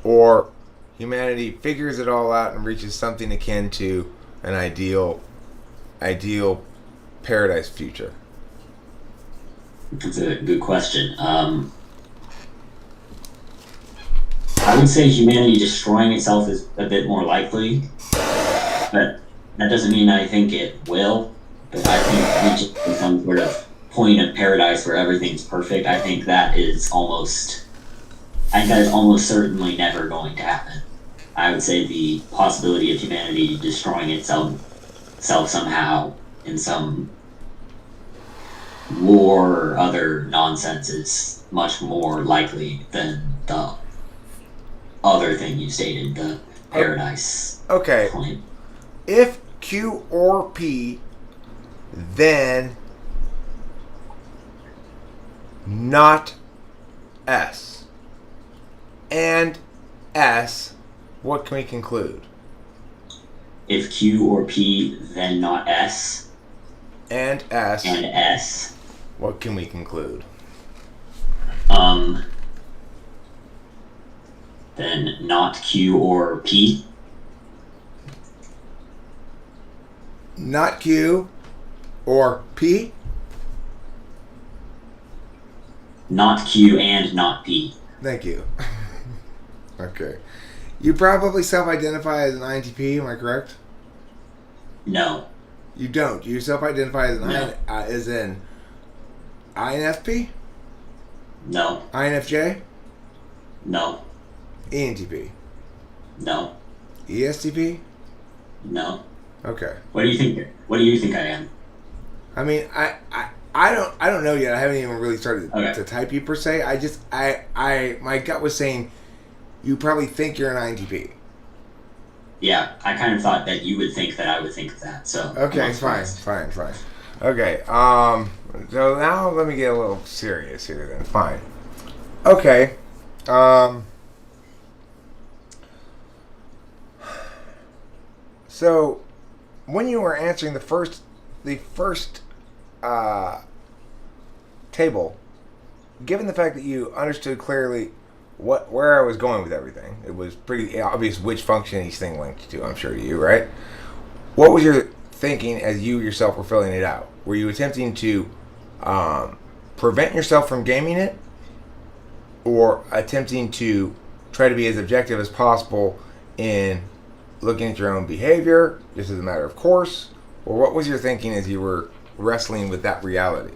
or humanity figures it all out and reaches something akin to an ideal paradise future? That's a good question. I would say humanity destroying itself is a bit more likely, but that doesn't mean I think it will. But I think reaching some sort of point of paradise where everything's perfect, I think that is almost certainly never going to happen. I would say the possibility of humanity destroying itself somehow in some war or other nonsense is much more likely than the other thing you stated, the paradise point. If Q or P, then not S. And S, what can we conclude? If Q or P, then not S. And S. And S. What can we conclude? Then not Q or P. Not Q or P? Not Q and not P. Thank you. Okay. You probably self-identify as an INTP, am I correct? No. You don't. You self-identify as No. As in INFP? No. INFJ? No. ENTP? No. ESTP? No. Okay. What do you think? What do you think I am? I mean, I don't know yet. I haven't even really started to type you per se. My gut was saying you probably think you're an INTP. Yeah, I kind of thought that you would think that I would think that. So okay, fine. Okay, so now let me get a little serious here then. Fine. Okay. So when you were answering the first table, given the fact that you understood clearly where I was going with everything, it was pretty obvious which function each thing linked to, I'm sure to you, right? What was your thinking as you yourself were filling it out? Were you attempting to prevent yourself from gaming it, or attempting to try to be as objective as possible in looking at your own behavior, just as a matter of course? Or what was your thinking as you were wrestling with that reality?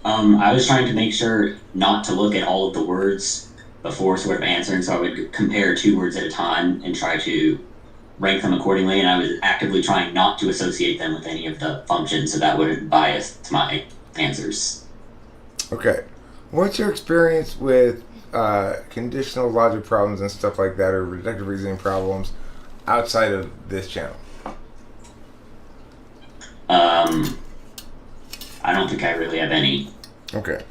I was trying to make sure not to look at all of the words before sort of answering, so I would compare 2 words at a time and try to rank them accordingly, and I was actively trying not to associate them with any of the functions, so that wouldn't bias to my answers. Okay. What's your experience with conditional logic problems and stuff like that, or reductive reasoning problems outside of this channel? I don't think I really have any. Okay.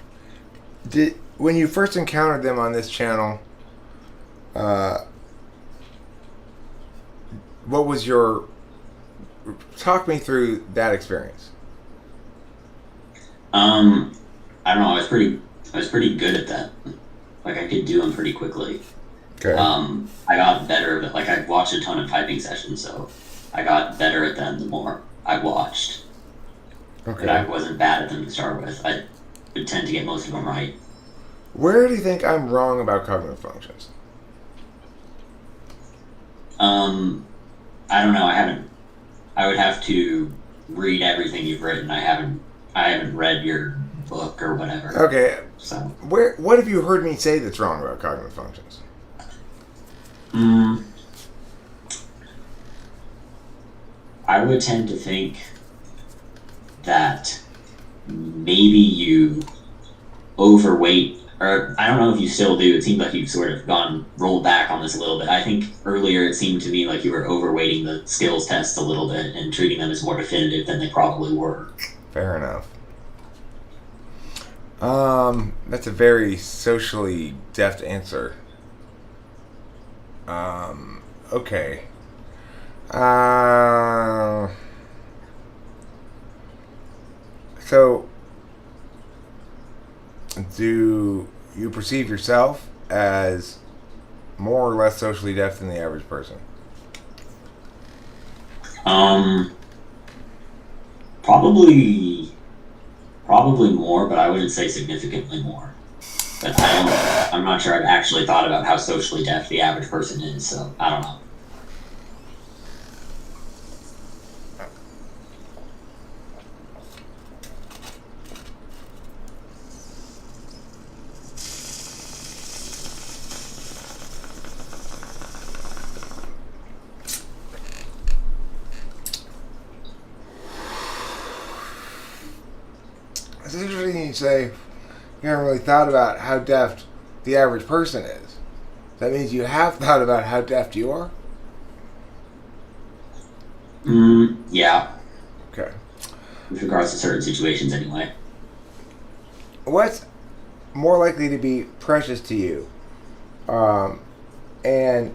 When you first encountered them on this channel, what was your... Talk me through that experience. I don't know. I was pretty good at that. Like I could do them pretty quickly. Okay. I got better at it. Like I watched a ton of typing sessions, so I got better at them the more I watched. Okay. But I wasn't bad at them to start with. I would tend to get most of them right. Where do you think I'm wrong about cognitive functions? I don't know. I would have to read everything you've written. I haven't read your book or whatever. Okay. So What have you heard me say that's wrong about cognitive functions? I would tend to think that maybe you overweight, or I don't know if you still do. It seems like you've sort of rolled back on this a little bit. I think earlier it seemed to me like you were overweighting the skills tests a little bit and treating them as more definitive than they probably were. Fair enough. That's a very socially deft answer. Okay. So, do you perceive yourself as more or less socially deft than the average person? Probably more, but I wouldn't say significantly more. But I'm not sure I've actually thought about how socially deft the average person is, so I don't know. It's interesting you say you haven't really thought about how deft the average person is. That means you have thought about how deft you are? Yeah. Okay. With regards to certain situations, anyway. What's more likely to be precious to you? An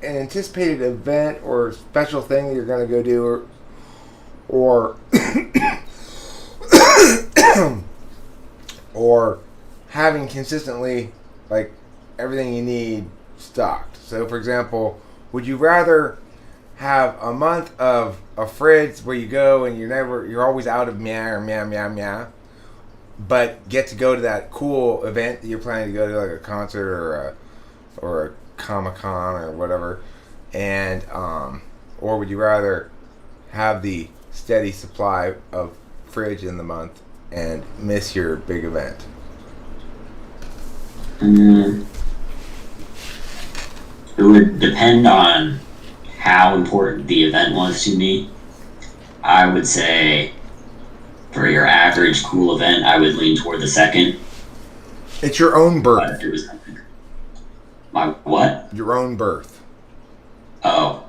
anticipated event or special thing that you're going to go do, or or having consistently like everything you need stocked. So for example, would you rather have a month of a fridge where you go and you're always out of meow, but get to go to that cool event that you're planning to go to, like a concert or a Comic-Con or whatever, and or would you rather have the steady supply of fridge in the month and miss your big event? It would depend on how important the event was to me. I would say for your average cool event, I would lean toward the second. It's your own birth. But if it was my what? Your own birth. Oh,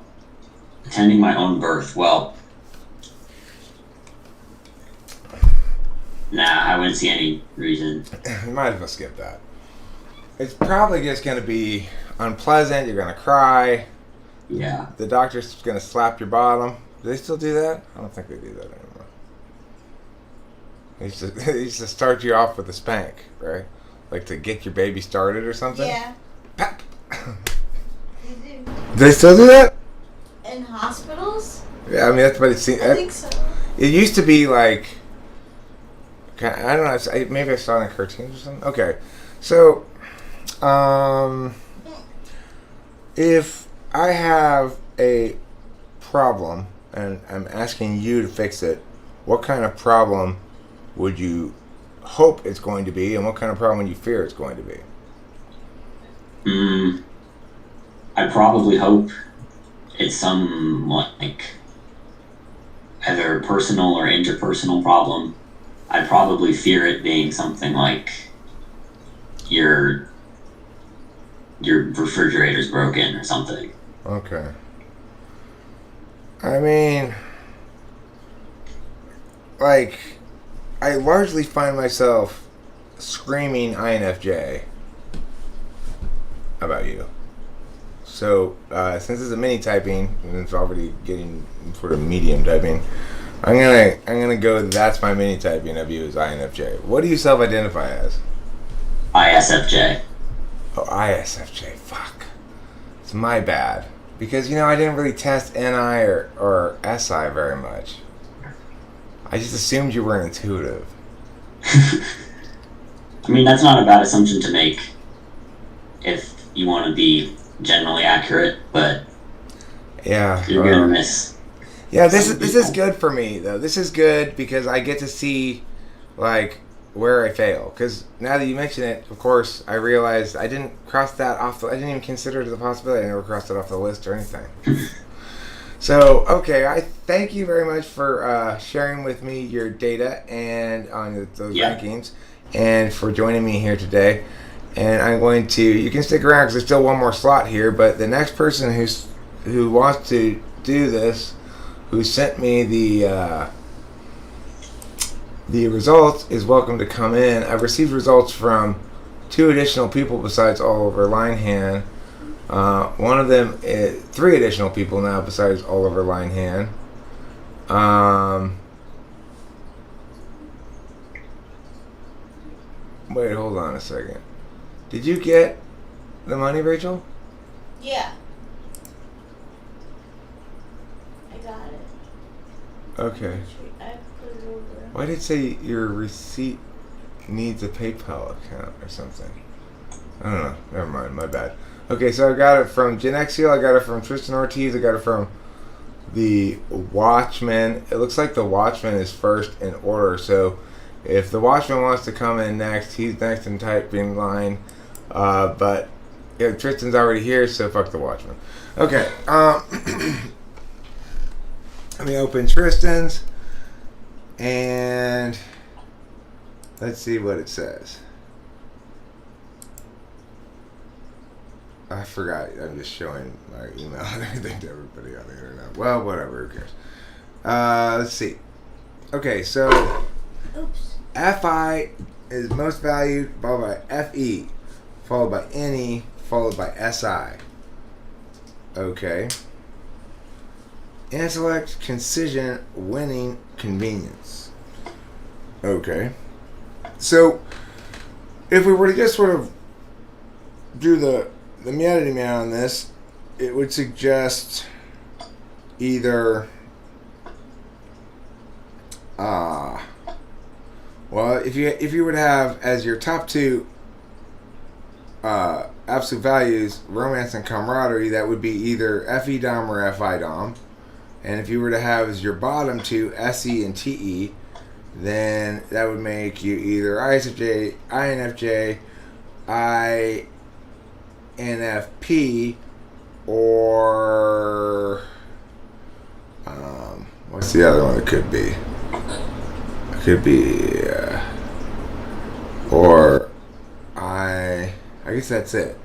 attending my own birth. Well, nah, I wouldn't see any reason. You might as well skip that. It's probably just going to be unpleasant. You're going to cry. Yeah. The doctor's going to slap your bottom. Do they still do that? I don't think they do that anymore. They used to start you off with a spank, right? Like to get your baby started or something? Yeah. Pap. They do. Do they still do that? In hospitals? Yeah, I mean, that's what it seems. I think so. It used to be like, I don't know, maybe I saw it in cartoons or something. Okay, so, if I have a problem and I'm asking you to fix it, what kind of problem would you hope it's going to be, and what kind of problem would you fear it's going to be? I probably hope it's some like either personal or interpersonal problem. I'd probably fear it being something like your refrigerator's broken or something. Okay. I mean, like, I largely find myself screaming INFJ about you. So since it's a mini typing and it's already getting sort of medium typing, I'm gonna go. That's my mini typing of you as INFJ. What do you self-identify as? ISFJ. Oh, ISFJ. Fuck. It's my bad. Because, I didn't really test NI or SI very much. I just assumed you were intuitive. I mean, that's not a bad assumption to make if you want to be generally accurate, but yeah, you're going to miss. Yeah, this is good for me, though. This is good because I get to see, like, where I fail. Because now that you mention it, of course, I realized I didn't cross that off. I didn't even consider it as a possibility. I never crossed it off the list or anything. So, okay, I thank you very much for sharing with me your data and on those rankings, and for joining me here today. And I'm going to, you can stick around because there's still one more slot here, but the next person who wants to do this, who sent me the results, is welcome to come in. I've received results from 2 additional people besides Oliver Linehan. One of them is 3 additional people now besides Oliver Linehan. Wait, hold on a second. Did you get the money, Rachel? Yeah. I got it. Okay. I put it over. Why did it say your receipt needs a PayPal account or something? I don't know. Never mind. My bad. Okay, so I got it from Genexiel. I got it from Tristan Ortiz. I got it from the Watchman. It looks like the Watchman is first in order. So if the Watchman wants to come in next, he's next in typing line. But Tristan's already here, so fuck the Watchman. Okay. Let me open Tristan's. And let's see what it says. I forgot. I'm just showing my email and everything to everybody on the internet. Well, whatever. Who cares? Let's see. Okay, so FI is most valued, followed by FE, followed by NE, followed by SI. Okay. Intellect, concision, winning, convenience. Okay. So, if we were to just sort of do the meowdy meow on this, it would suggest either well, if you were to have as your top 2 absolute values romance and camaraderie, that would be either FE Dom or FI Dom. And if you were to have as your bottom 2 SE and TE, then that would make you either ISFJ, INFJ, INFP, or what's the other one it could be? It could be or I guess that's it.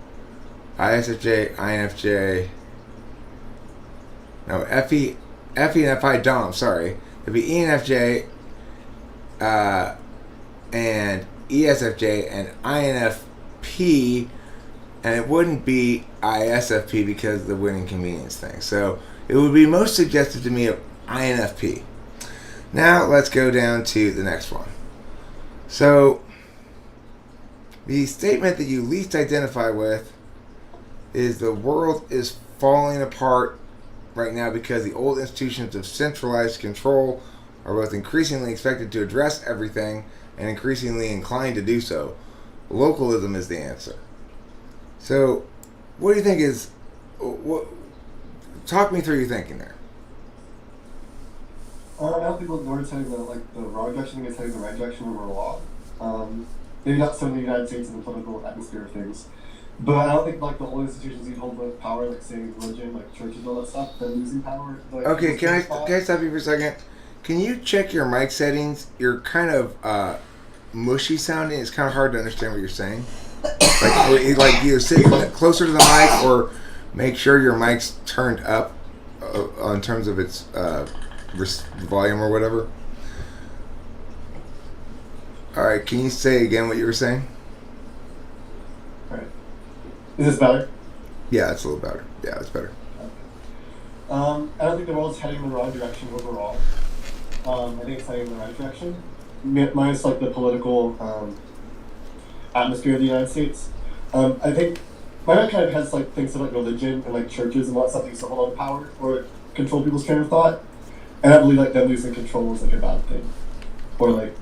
ISFJ, INFJ. No, FE and FI Dom, sorry. It'd be ENFJ and ESFJ and INFP, and it wouldn't be ISFP because of the winning convenience thing. So it would be most suggestive to me of INFP. Now let's go down to the next one. So the statement that you least identify with is the world is falling apart right now because the old institutions of centralized control are both increasingly expected to address everything and increasingly inclined to do so. Localism is the answer. So, what do you think is... talk me through your thinking there. I don't think we're heading the wrong direction, I think it's heading the right direction overall. Maybe not so in the United States and the political atmosphere of things. But I don't think the old institutions you hold with power, like say religion, like churches and all that stuff, they're losing power. Okay, can I stop you for a second? Can you check your mic settings? You're kind of mushy sounding. It's kind of hard to understand what you're saying. Like either sit closer to the mic or make sure your mic's turned up in terms of its volume or whatever. All right, can you say again what you were saying? Alright. Is this better? Yeah, that's a little better. Yeah, that's better. I don't think the world's heading in the wrong direction overall. I think it's heading in the right direction. Minus like the political atmosphere of the United States. I think my dad kind of has like thinks of like religion and like churches and wants something to hold on power or control people's train of thought. And I believe like them losing control is like a bad thing. Or like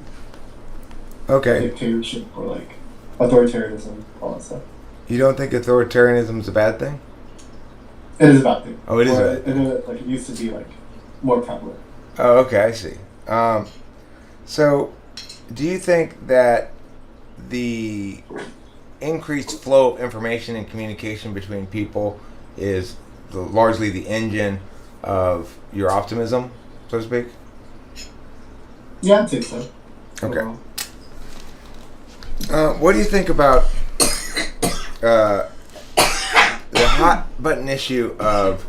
dictatorship or like authoritarianism, all that stuff. You don't think authoritarianism is a bad thing? It is a bad thing. Oh, it is. Like it used to be like more prevalent. Oh, okay, I see. So, do you think that the increased flow of information and communication between people is largely the engine of your optimism, so to speak? Yeah, I'd say so. Okay. What do you think about the hot button issue of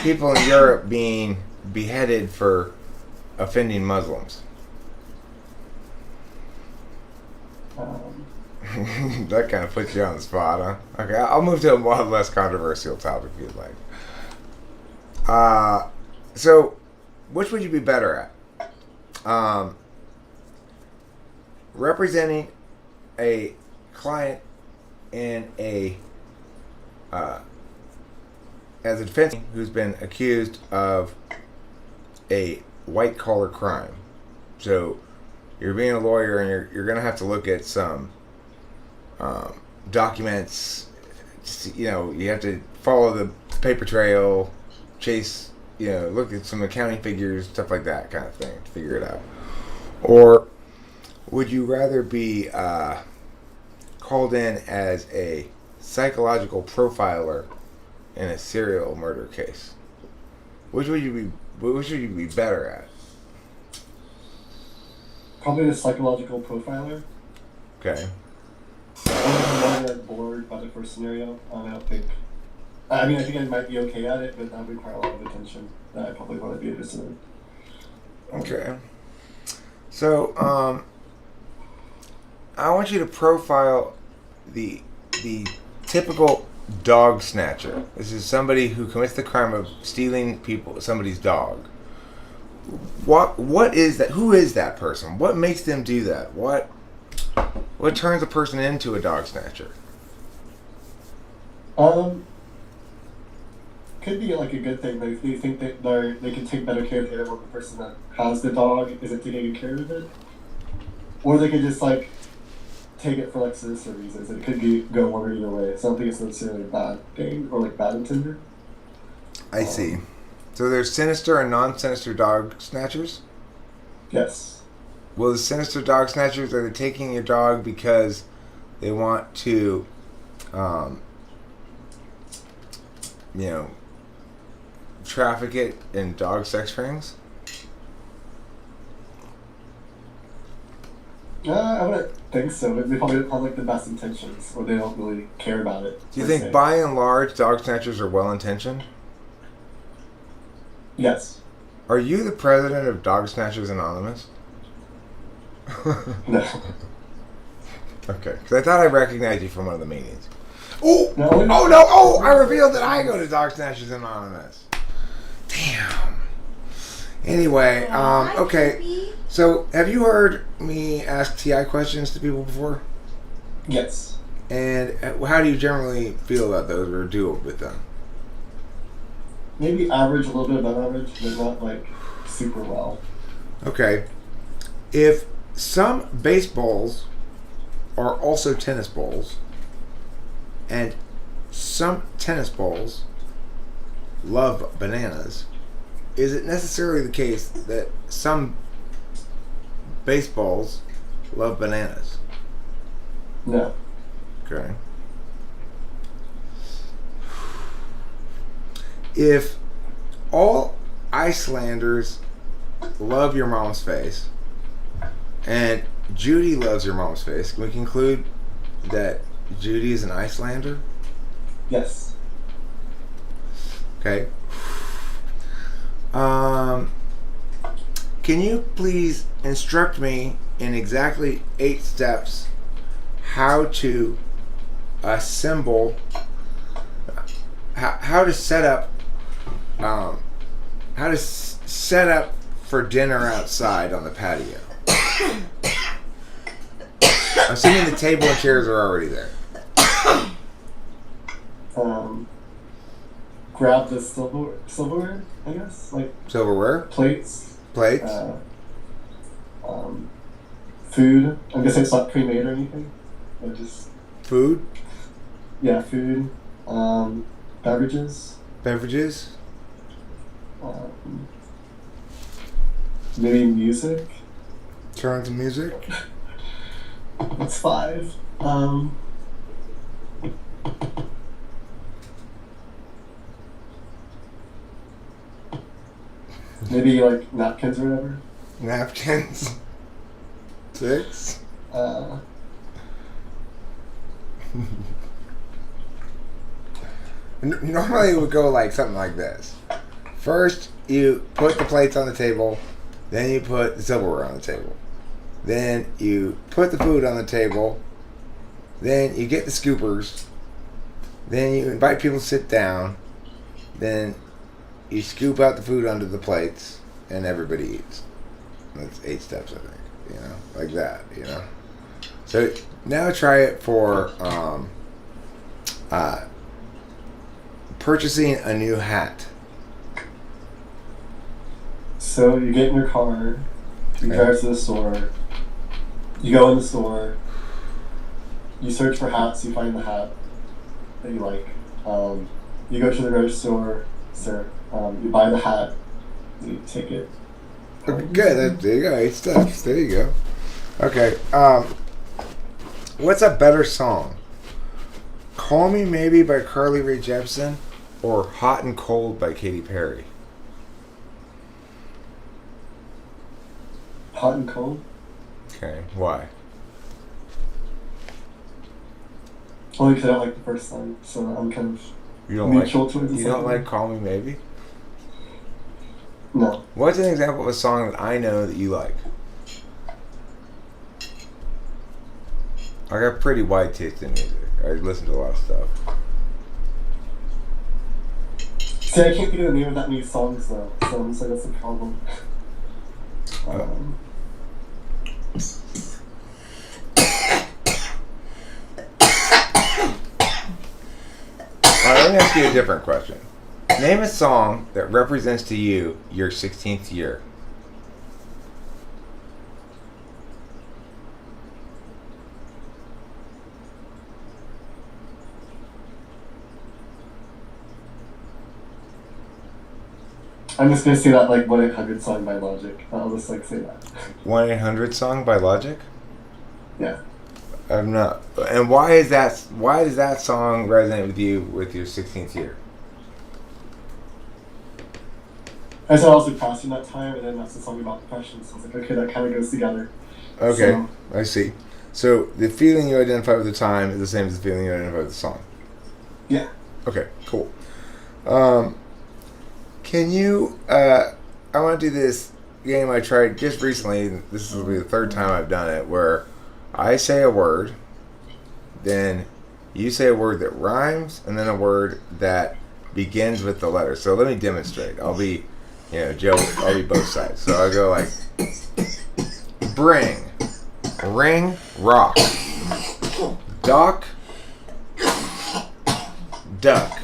people in Europe being beheaded for offending Muslims? That kind of puts you on the spot, huh? Okay, I'll move to a more less controversial topic if you'd like. So, which would you be better at? Representing a client in a as a defense who's been accused of a white collar crime. So you're being a lawyer and you're going to have to look at some documents. You know, you have to follow the paper trail, chase, you know, look at some accounting figures, stuff like that kind of thing to figure it out. Or would you rather be called in as a psychological profiler in a serial murder case? Which would you be better at? Probably the psychological profiler. Okay. I'm more bored by the first scenario. I don't think. I mean, I think I might be okay at it, but that would require a lot of attention that I probably want to be interested in. Okay. So, I want you to profile the typical dog snatcher. This is somebody who commits the crime of stealing somebody's dog. What is that? Who is that person? What makes them do that? What turns a person into a dog snatcher? Could be like a good thing. Like they think that they can take better care of the animal. The person that has the dog isn't taking care of it, or they could just like take it for like sinister reasons. It could go one or either way. So I don't think it's necessarily a bad thing or like bad intended. I see. So there's sinister and non-sinister dog snatchers? Yes. Well, the sinister dog snatchers, are they taking your dog because they want to, traffic it in dog sex rings? I wouldn't think so. They probably don't have like the best intentions, or they don't really care about it. Do you think, by and large, dog snatchers are well-intentioned? Yes. Are you the president of Dog Snatchers Anonymous? No. Okay, because I thought I recognized you from one of the meetings. Oh! No. Oh, no! Oh! I revealed that I go to Dog Snatchers Anonymous. Damn. Anyway, okay. So, have you heard me ask TI questions to people before? Yes. And how do you generally feel about those or do with them? Maybe average, a little bit above average, but not like super well. Okay. If some baseballs are also tennis balls, and some tennis balls love bananas, is it necessarily the case that some baseballs love bananas? No. Okay. If all Icelanders love your mom's face, and Judy loves your mom's face, can we conclude that Judy is an Icelander? Yes. Okay. Can you please instruct me in exactly 8 steps how to assemble how to set up set up for dinner outside on the patio. Assuming the table and chairs are already there. Grab the silverware, I guess, like Silverware, plates, plates, food. I'm guessing it's not pre-made or anything, but just food, food, beverages, maybe music. turn to music. That's 5. Maybe like napkins or whatever. Napkins. 6. Normally it would go like something like this. First, you put the plates on the table, then you put the silverware on the table. Then you put the food on the table, then you get the scoopers, then you invite people to sit down, then you scoop out the food onto the plates, and everybody eats. That's 8 steps, I think. Like that, So now try it for purchasing a new hat. So you get in your car, you drive to the store, you go in the store, you search for hats, you find the hat that you like. You go to the grocery store, you buy the hat, you take it. Okay, good. There you go. 8 steps. There you go. Okay. What's a better song? Call Me Maybe by Carly Rae Jepsen or Hot and Cold by Katy Perry? Hot and Cold? Okay. Why? Only because I don't like the first song, so I'm kind of neutral towards the You second don't one. like Call Me Maybe? No. What's an example of a song that I know that you like? I got pretty wide taste in music. I listen to a lot of stuff. See, I can't think of the name of that many songs though, so I'm saying that's the problem. Alright, let me ask you a different question. Name a song that represents to you your 16th year. I'm just gonna say that like 1-800 song by Logic. I'll just like say that. 1-800 Song by Logic? Yeah. I'm not. And why is that? Why does that song resonate with you with your 16th year? I said I was passing that time, and then that's the song about depression. So I was like, okay, that kind of goes together. Okay, So, I see. So the feeling you identify with the time is the same as the feeling you identify with the song. yeah. Okay, cool. Can you? I want to do this game I tried just recently. This will be the 3rd time I've done it, where I say a word, then you say a word that rhymes, and then a word that begins with the letter. So let me demonstrate. I'll be, Joe. I'll be both sides. So I'll go like, bring, ring, rock, dock, duck,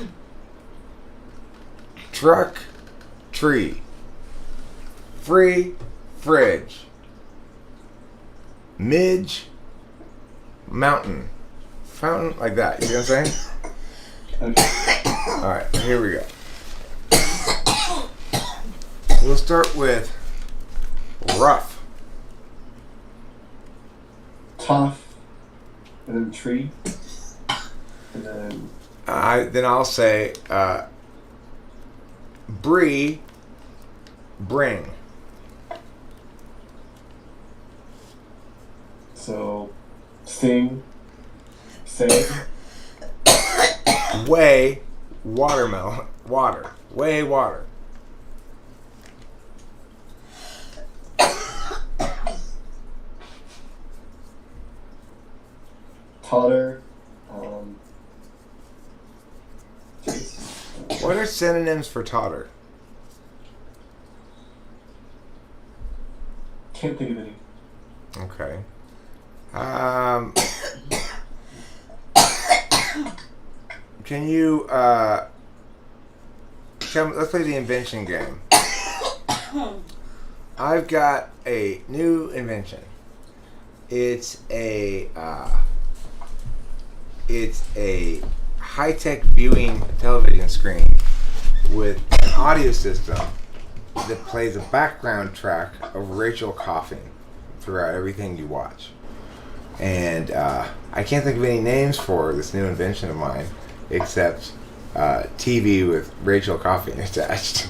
truck, tree, free, fridge, midge, mountain, fountain, like that. You know what I'm saying? Okay. Alright, here we go. We'll start with rough. Tough, and then tree, and then Then I'll say brie, bring. so sing, say, Way, watermelon, water. Way, water. totter, What are synonyms for totter? Can't think of any. Okay. Can you let's play the invention game. I've got a new invention. It's a high-tech viewing television screen with an audio system that plays a background track of Rachel coughing throughout everything you watch. And I can't think of any names for this new invention of mine except TV with Rachel coughing attached.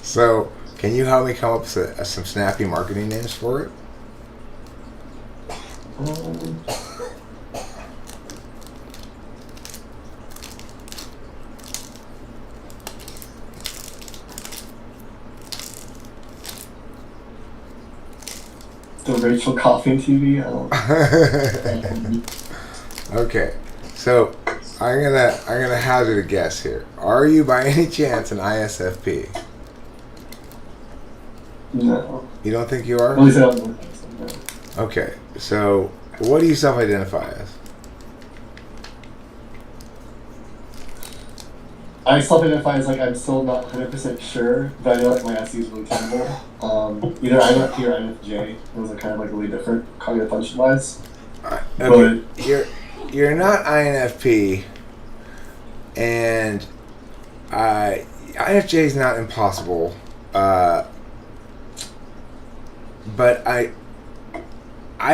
So, can you help me come up with some snappy marketing names for it? The Rachel coughing TV. Okay, so I'm gonna hazard a guess here. Are you by any chance an ISFP? No. You don't think you are? At least I don't think so, no. Okay, so what do you self-identify as? I self-identify as like I'm still not 100% sure, but I know like my SE is really terrible. Either INFP or INFJ. Those are kind of like really different cognitive function-wise. Okay, you're not INFP, and INFJ is not impossible. But I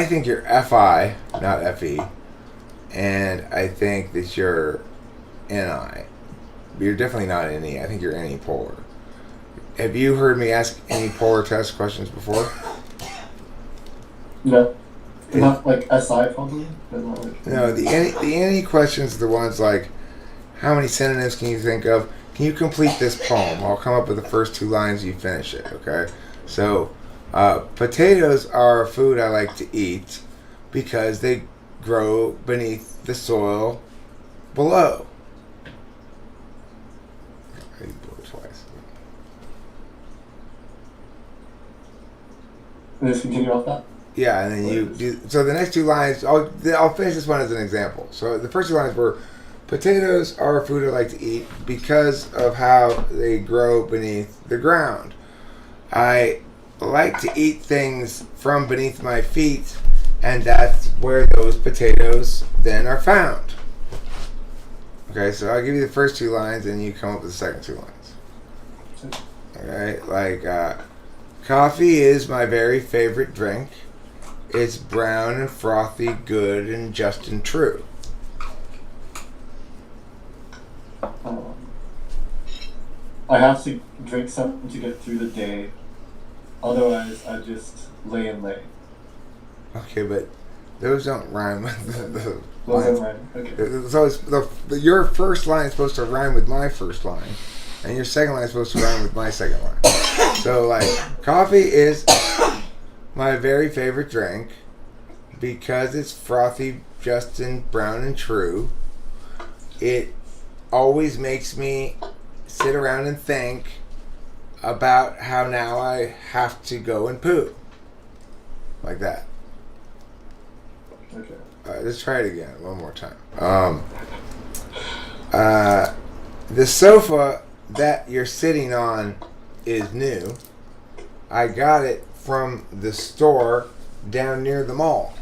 think you're FI, not FE, and I think that you're NI. But you're definitely not NE. I think you're NE polar. Have you heard me ask any polar test questions before? No. Not like SI probably, but not like... No, the NE questions are the ones like, how many synonyms can you think of? Can you complete this poem? I'll come up with the first 2 lines, you finish it, okay? So, potatoes are a food I like to eat because they grow beneath the soil below. I blew it twice. Let's continue off that. Yeah, and then you do. So the next 2 lines, I'll finish this one as an example. So the first 2 lines were, potatoes are a food I like to eat because of how they grow beneath the ground. I like to eat things from beneath my feet, and that's where those potatoes then are found. Okay, so I'll give you the first 2 lines, and you come up with the second 2 lines. Okay, like, coffee is my very favorite drink. It's brown and frothy, good and just and true. I have to drink something to get through the day. Otherwise, I just lay and lay. Okay, but those don't rhyme with the Those lines. are mine. Okay. So it's your first line is supposed to rhyme with my first line, and your second line is supposed to rhyme with my second line. So, like, coffee is my very favorite drink because it's frothy, just and brown and true. It always makes me sit around and think about how now I have to go and poo. Like that. Okay. Let's try it again one more time. The sofa that you're sitting on is new. I got it from the store down near the mall.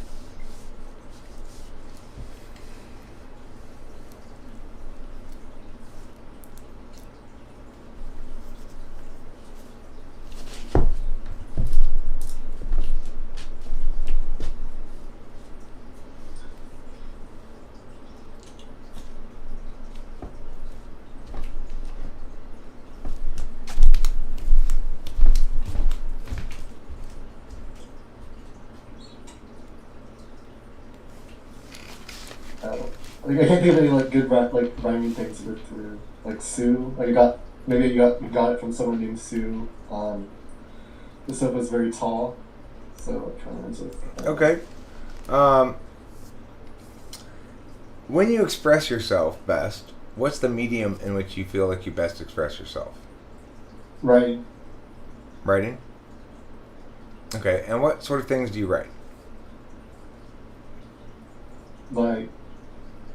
Like, I can't think of any like good rhyming things with like Sue. Like you got it from someone named Sue. The sofa's very tall, so it kind of ends with. Okay. When you express yourself best, what's the medium in which you feel like you best express yourself? Writing. Writing? Okay, and what sort of things do you write? Like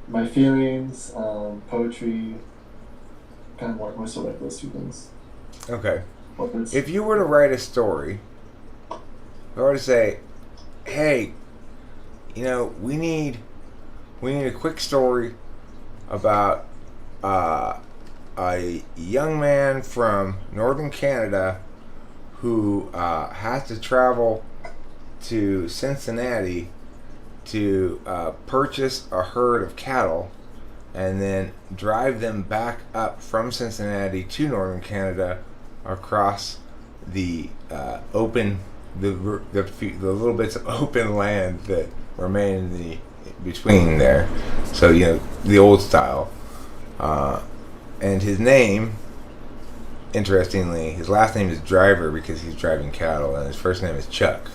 my feelings, poetry, kind of more so like those two things. Okay. Words. If you were to write a story, if I were to say, hey, you know, we need a quick story about a young man from northern Canada who has to travel to Cincinnati to purchase a herd of cattle and then drive them back up from Cincinnati to northern Canada across the open, the little bits of open land that remain in the between there. So, you know, the old style. And his name, interestingly, his last name is Driver because he's driving cattle, and his first name is Chuck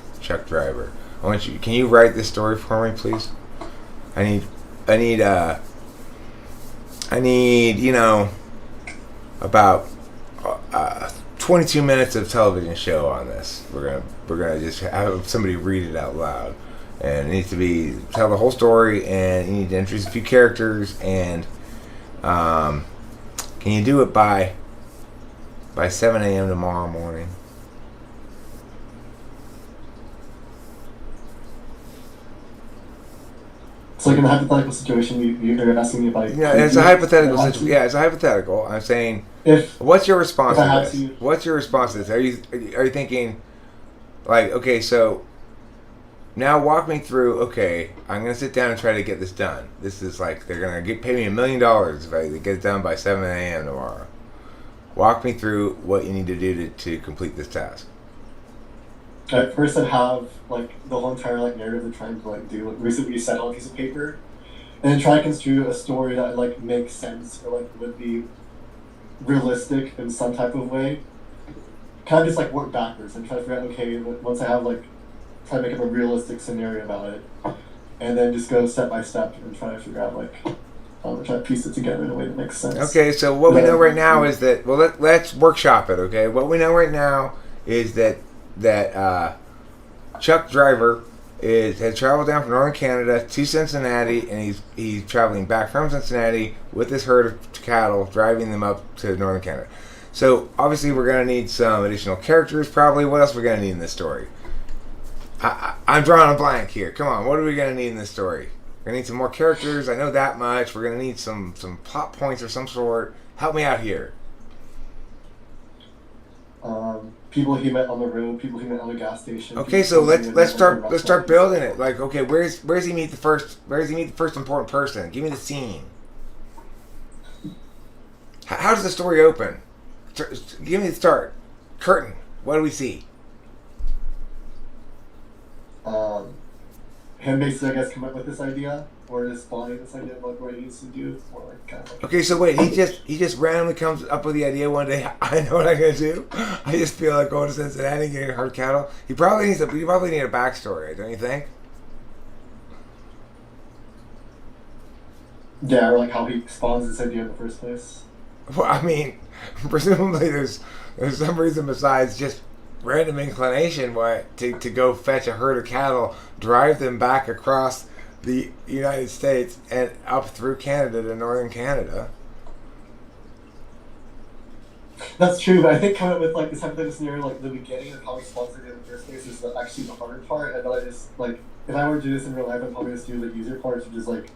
Driver. Can you write this story for me, please? I need, you know, about 22 minutes of television show on this. We're gonna just have somebody read it out loud, and it needs to tell the whole story, and you need to introduce a few characters, and can you do it by 7 a.m. tomorrow morning? It's like in a hypothetical situation, you're asking me about. Yeah, it's a hypothetical situation. Yeah, it's a hypothetical. I'm saying, what's your response to this? What's your response to this? Are you thinking, like, okay, so now walk me through. Okay, I'm gonna sit down and try to get this done. This is like they're gonna pay me $1 million if I get it done by 7 a.m. tomorrow. Walk me through what you need to do to complete this task. At first, I'd have like the whole entire like narrative they're trying to like do, like basically set on a piece of paper, and then try to construe a story that like makes sense or like would be realistic in some type of way. Kind of just like work backwards and try to figure out, okay, once I have like try to make up a realistic scenario about it, and then just go step by step and try to figure out like try to piece it together in a way that makes sense. Okay, so what we know right now is that let's workshop it. Okay, what we know right now is that Chuck Driver has traveled down from northern Canada to Cincinnati, and he's traveling back from Cincinnati with this herd of cattle, driving them up to northern Canada. So obviously we're going to need some additional characters probably. What else are we going to need in this story? I'm drawing a blank here. Come on, what are we going to need in this story? We're going to need some more characters. I know that much. We're going to need some plot points of some sort. Help me out here. People he met on the road, people he met on the gas station. Okay, so let's start building it. Like, okay, where's he meet the first important person? Give me the scene. How does the story open? Give me the start. Curtain. What do we see? Him basically, I guess, come up with this idea, or just spawning this idea of like what he needs to do, or like kind of like. Okay, so wait, he just randomly comes up with the idea one day. I know what I'm gonna do. I just feel like going to Cincinnati and getting herd cattle. He probably need a backstory, don't you think? Yeah, or like how he spawns this idea in the first place. Well, I mean, presumably there's some reason besides just random inclination why to go fetch a herd of cattle, drive them back across the United States and up through Canada to northern Canada. That's true, but I think coming up with like this hypothetical scenario, like the beginning of how he spawns it in the first place, is actually the hard part. And then I just like, if I were to do this in real life, I'd probably just do the easier parts, which is like,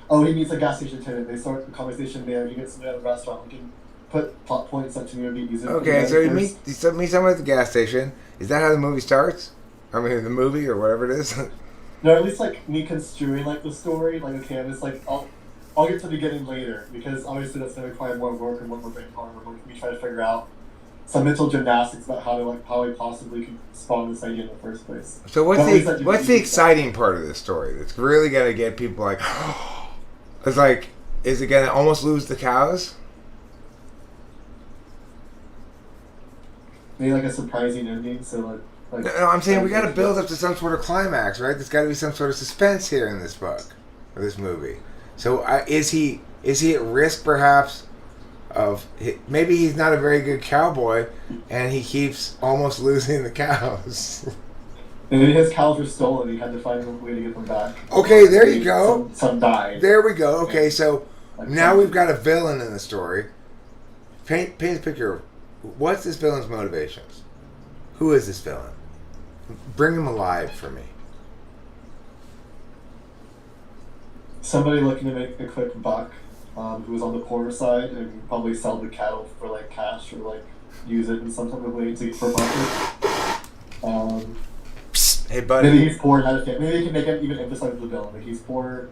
oh, he meets a gas station attendant. They start the conversation there. He gets somebody at a restaurant. We can put plot points up to me and be easier. Okay, so he meets someone at the gas station. Is that how the movie starts? I mean, the movie or whatever it is. No, at least like me construing like the story. Like, okay, I'm just like I'll get to the beginning later because obviously that's gonna require more work and more brain power. Me trying to figure out some mental gymnastics about how I possibly could spawn this idea in the first place. So what's the exciting part of this story that's really gonna get people like? It's like, is it gonna almost lose the cows? Maybe like a surprising ending. So like no, I'm saying we got to build up to some sort of climax, right? There's got to be some sort of suspense here in this book or this movie. So is he Is he at risk, perhaps, of maybe he's not a very good cowboy, and he keeps almost losing the cows? Maybe his cows were stolen. He had to find a way to get them back. Okay, there you go. Some died. There we go. Okay, so Like now we've got a villain in the story. Paint a picture of what's this villain's motivations. Who is this villain? Bring him alive for me. Somebody looking to make a quick buck, who was on the poorer side and probably sell the cattle for like cash or like use it in some type of way for profit. Hey, buddy. Maybe he's poor and had a family. Maybe he can make him even emphasize the villain. Like he's poor.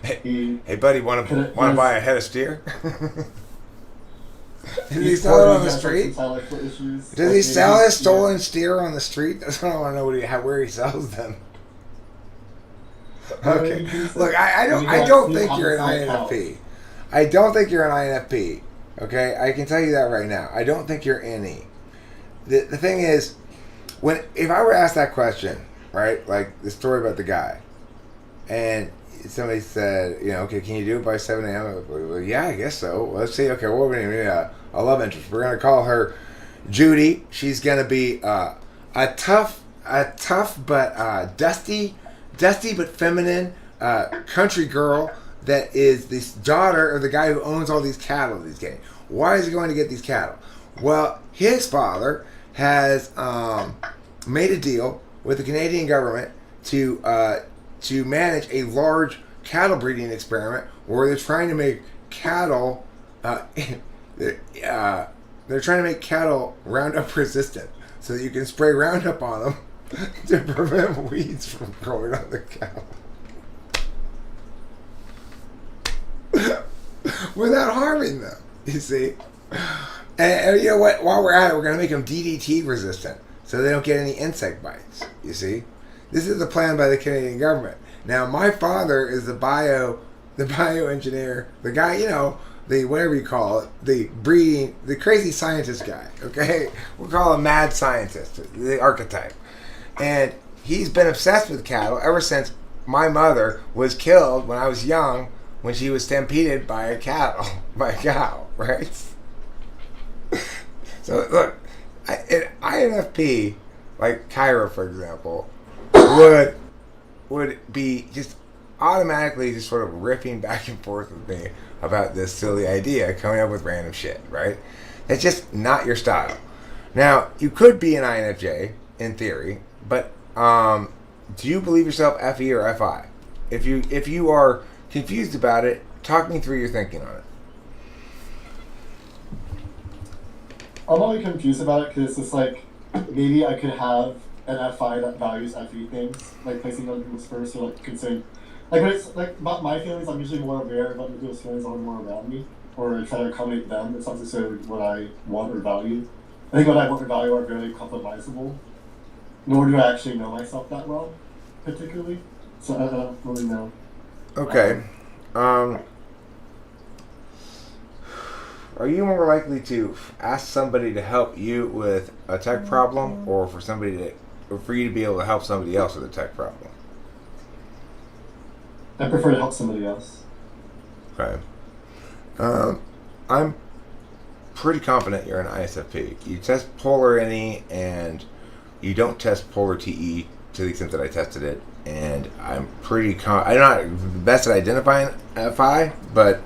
Hey, buddy, want to buy a head of steer? Does he He's sell it poor, on the he has, like, street? some psychological issues. Does Like, he sell maybe his stolen steer on the street? That's what I want to know. Where he sells them. Okay. Look, I don't think you're an INFP. I don't think you're an INFP. Okay, I can tell you that right now. I don't think you're any. The thing is, if I were asked that question, right, like the story about the guy, and somebody said, okay, can you do it by 7 a.m.? Well, yeah, I guess so. Let's see. Okay, what we're going to a love interest. We're going to call her Judy. She's going to be a tough but dusty but feminine country girl that is this daughter of the guy who owns all these cattle that he's getting. Why is he going to get these cattle? Well, his father has made a deal with the Canadian government to manage a large cattle breeding experiment where they're trying to make cattle they're trying to make cattle Roundup resistant so that you can spray Roundup on them to prevent weeds from growing on the cow without harming them, you see. And you know what, while we're at it, we're going to make them DDT resistant so they don't get any insect bites, you see. This is the plan by the Canadian government. Now, my father is the bioengineer, the guy, the whatever you call it, the crazy scientist guy, okay? We'll call him mad scientist, the archetype. And he's been obsessed with cattle ever since my mother was killed when I was young, when she was stampeded by a cow, right? So look, an INFP, like Kyra, for example, would be just automatically just sort of riffing back and forth with me about this silly idea, coming up with random shit, right? It's just not your style. Now, you could be an INFJ in theory, but do you believe yourself FE or FI? If you are confused about it, talk me through your thinking on it. I'm only confused about it because it's like maybe I could have an FI that values FE things, like placing other people's first, or like considering, like when it's like about my feelings, I'm usually more aware of other people's feelings a little more around me, or try to accommodate them. It's not necessarily what I want or value. I think what I want or value are very compromisable. Nor do I actually know myself that well, particularly. So I don't really know. Okay. Are you more likely to ask somebody to help you with a tech problem, or for you to be able to help somebody else with a tech problem? I prefer to help somebody else. Okay. I'm pretty confident you're an ISFP. You test polar NE and you don't test polar TE to the extent that I tested it, and I'm pretty I'm not the best at identifying FI, but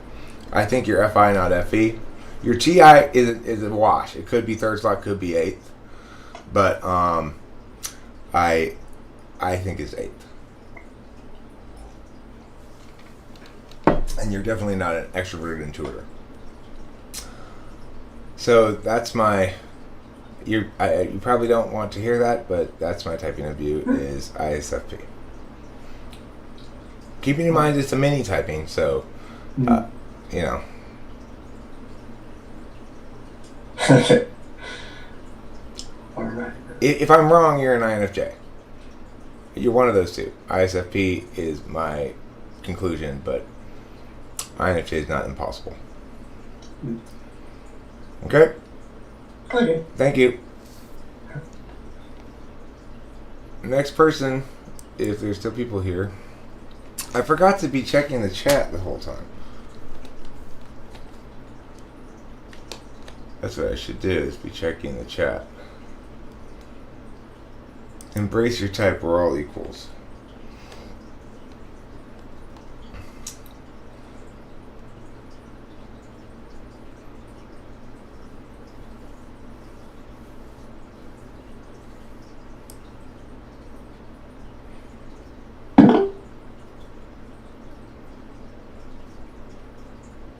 I think you're FI, not FE. Your TI is a wash. It could be third slot, could be eighth, but I think it's eighth. And you're definitely not an extroverted intuitor. So that's my. You probably don't want to hear that, but that's my typing of view is ISFP. Keeping in mind it's a mini typing, so Okay. Alright. If I'm wrong, you're an INFJ. You're one of those two. ISFP is my conclusion, but INFJ is not impossible. Okay? Okay. Thank you. Next person, if there's still people here. I forgot to be checking the chat the whole time. That's what I should do, is be checking the chat. Embrace your type, we're all equals.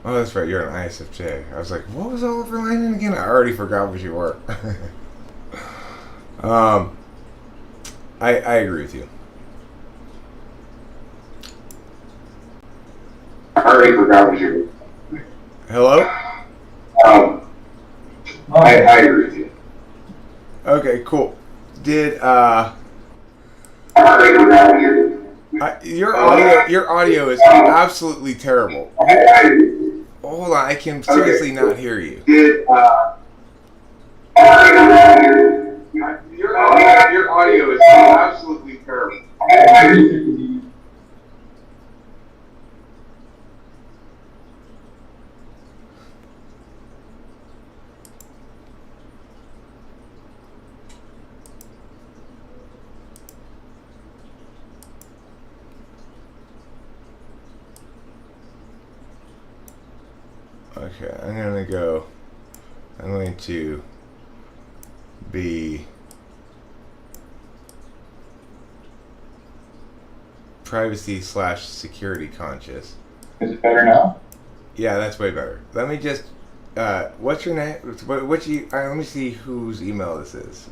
Oh, that's right, you're an ISFJ. I was like, what was Oliver Landon again? I already forgot what you were. I agree with you. I already forgot what you were. Hello? I agree with you. Okay, cool. Did, I already forgot what you were. your audio is absolutely terrible. Hold on, I can seriously not hear you. Did, Your audio is absolutely terrible. Okay, I'm going to be privacy/security conscious. Is it better now? Yeah, that's way better. Let me just, what's your name? Let me see whose email this is.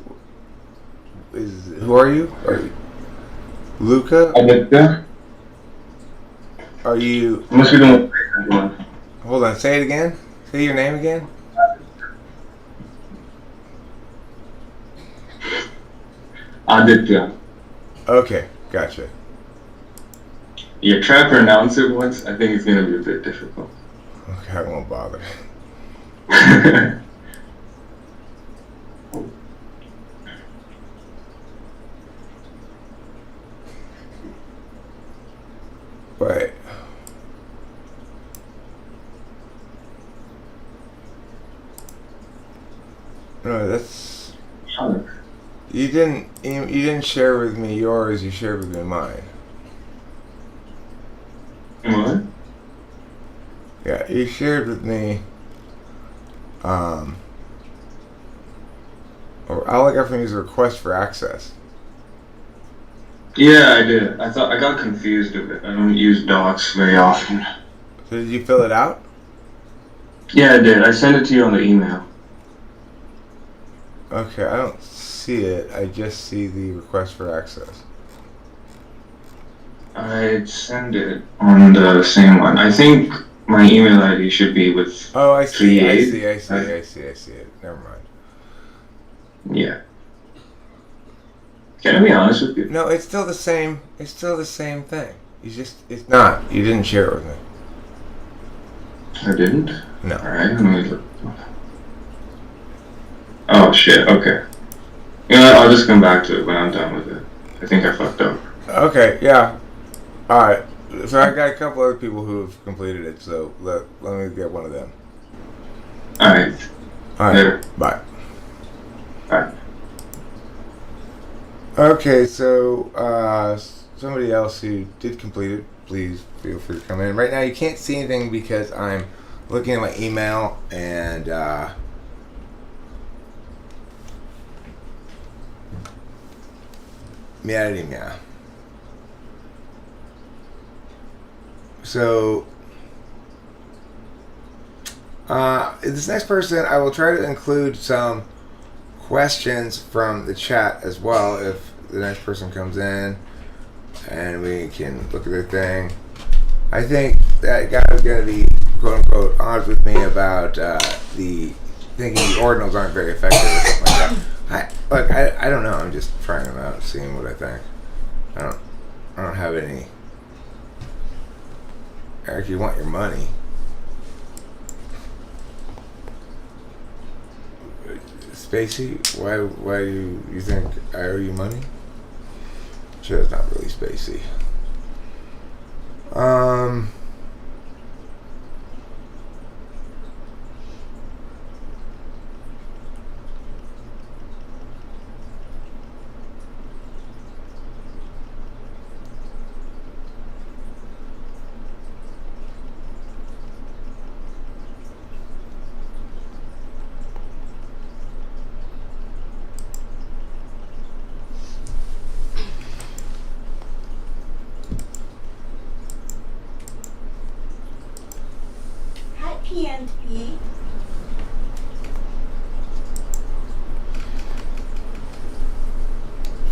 Who are you? Luca? Aditya? Are you? Must be doing. Hold on, say it again. Say your name again. Aditya. Okay, gotcha. Yeah, try to pronounce it once. I think it's gonna be a bit difficult. Okay, I won't bother. Wait. No, that's. You didn't share with me yours. You shared with me mine. What? Yeah, you shared with me. Or all I got from you is a request for access. Yeah, I did. I got confused with it. I don't use docs very often. So did you fill it out? Yeah, I did. I sent it to you on the email. Okay, I don't see it. I just see the request for access. I'd send it on the same one. I think my email ID should be with. Oh, I see. I 38. see it. Never mind. Yeah. Can I be honest with you? No, it's still the same. It's still the same thing. It's not. You didn't share it with me. I didn't? No. Alright, let me look. Oh shit, okay. You know what, I'll just come back to it when I'm done with it. I think I fucked up. Okay, yeah. Alright. So I got a couple other people who have completed it, so let me get one of them. Alright. Alright. Later. Bye. Bye. Okay, so somebody else who did complete it, please feel free to come in. Right now you can't see anything because I'm looking at my email and yeah. So this next person, I will try to include some questions from the chat as well if the next person comes in and we can look at their thing. I think that guy was going to be quote unquote honest with me about the thinking the ordinals aren't very effective or something like that. I don't know. I'm just trying them out, seeing what I think. I don't have any. Eric, you want your money? Spacey, why do you think I owe you money? Sure, it's not really spacey.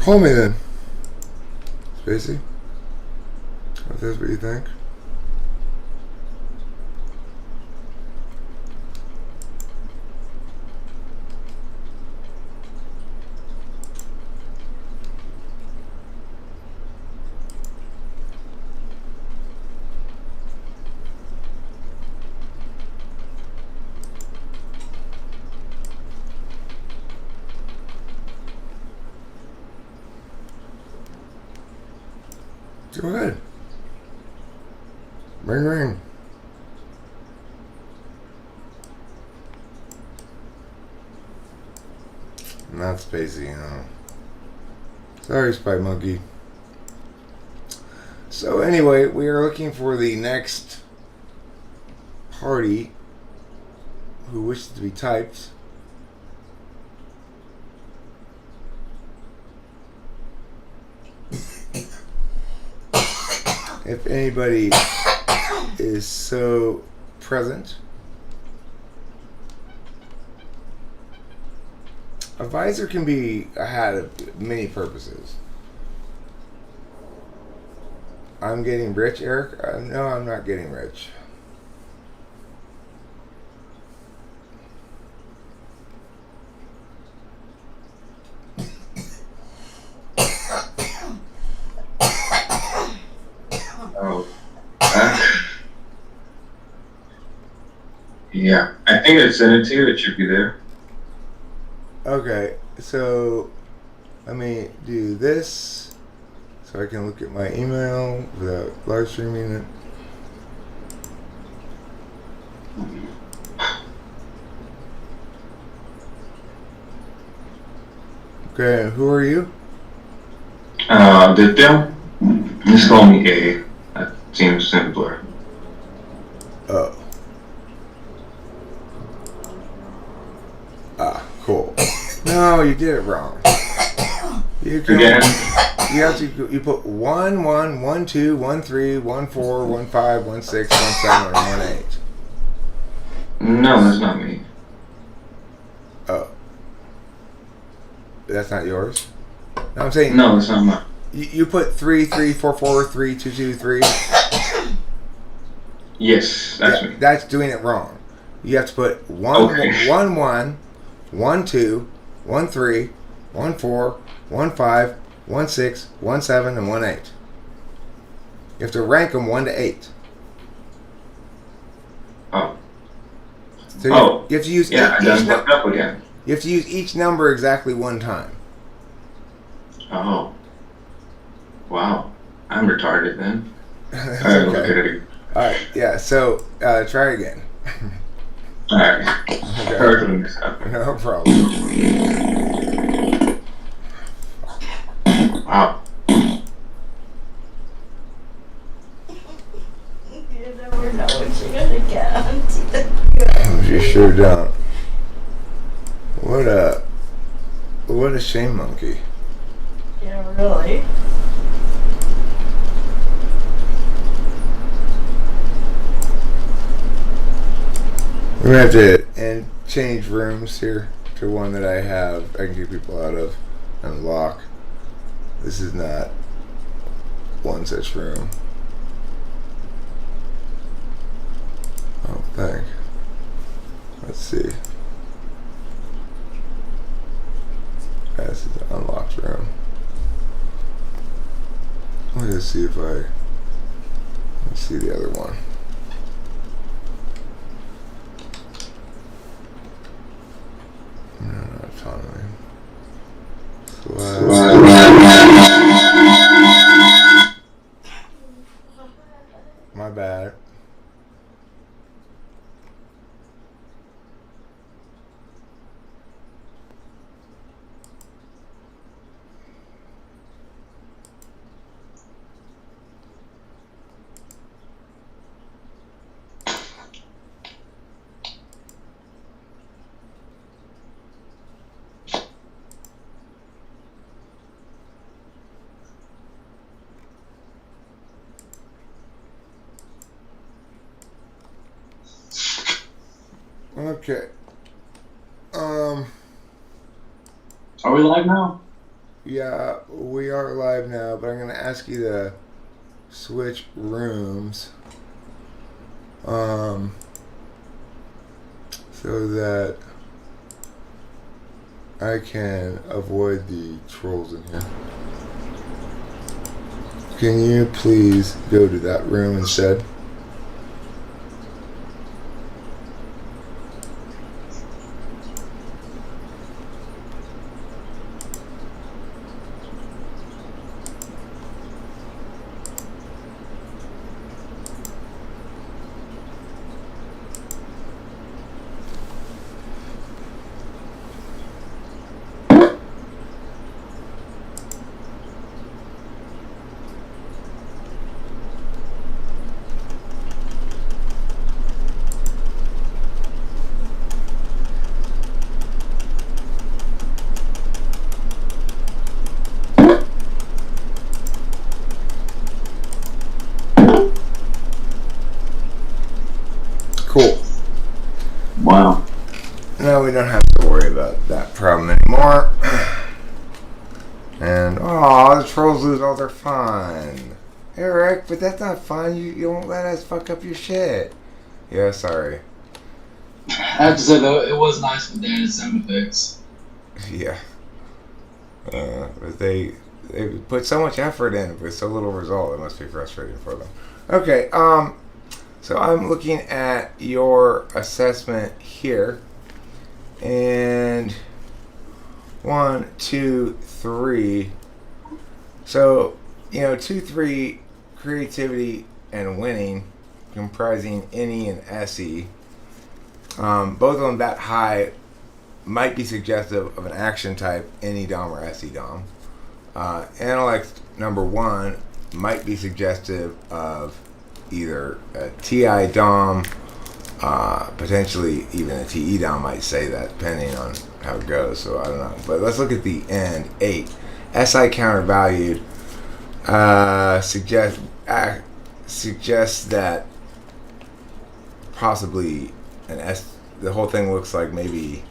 Call me then. Spacey? If that's what you think. Go ahead. Ring, ring. Not Spacey, no. Sorry, Spy Monkey. So anyway, we are looking for the next party who wishes to be typed. If anybody is so present. A visor can be a hat of many purposes. I'm getting rich, Eric? No, I'm not getting rich. Oh. Yeah. I think I sent it to you. It should be there. Okay, so let me do this so I can look at my email without live streaming it. Okay, who are you? Ditya. Just call me A. That seems simpler. Oh. Ah, cool. No, you did it wrong. You can, Again? You have to. You put 1 1 1 2 1 3 1 4 1 5 1 6 1 7 and 1 8. No, that's not me. Oh, that's not yours. No, I'm saying No, that's not mine. you put 3 3 4 4 3 2 2 3. Yes, that's me. That's doing it wrong. You have to put 1 Okay. 1 1 1 2 1 3 1 4 1 5 1 6 1 7 and 1 8. You have to rank them 1 to 8. Oh. So you have to use Yeah, I each done fucked up again. you have to use each number exactly one time. Oh. Wow. I'm retarded then. That's Alright, okay. okay. Alright, yeah, so try again. Alright. Okay. Sorry for the mix-up. No problem. Wow. You never know what you're gonna get on You sure don't. What a shame monkey. Yeah, really. We're gonna have to change rooms here to one that I can get people out of and lock. This is not one such room. I don't think. Let's see. This is an unlocked room. Let me see if let's see the other one. No, autonomy. My bad. Okay. Are we live now? Yeah, we are live now, but I'm going to ask you to switch rooms. So that I can avoid the trolls in here. Can you please go to that room instead? Cool. Wow. No, we don't have to worry about that problem anymore. And, oh, the trolls lose all their fun. Eric, but that's not fun. You won't let us fuck up your shit. Yeah, sorry. I have to say, though, it was nice when they added sound effects. Yeah. But they put so much effort in with so little result. It must be frustrating for them. Okay, so I'm looking at your assessment here. And 1, 2, 3. So, 2, 3, creativity and winning, comprising NE and SE. Both of them that high might be suggestive of an action type, NE Dom or SE Dom. Intellect number 1 might be suggestive of either a TI Dom, potentially even a TE Dom might say that, depending on how it goes. So I don't know. But let's look at the end. 8. SI countervalued suggests that possibly the whole thing looks like maybe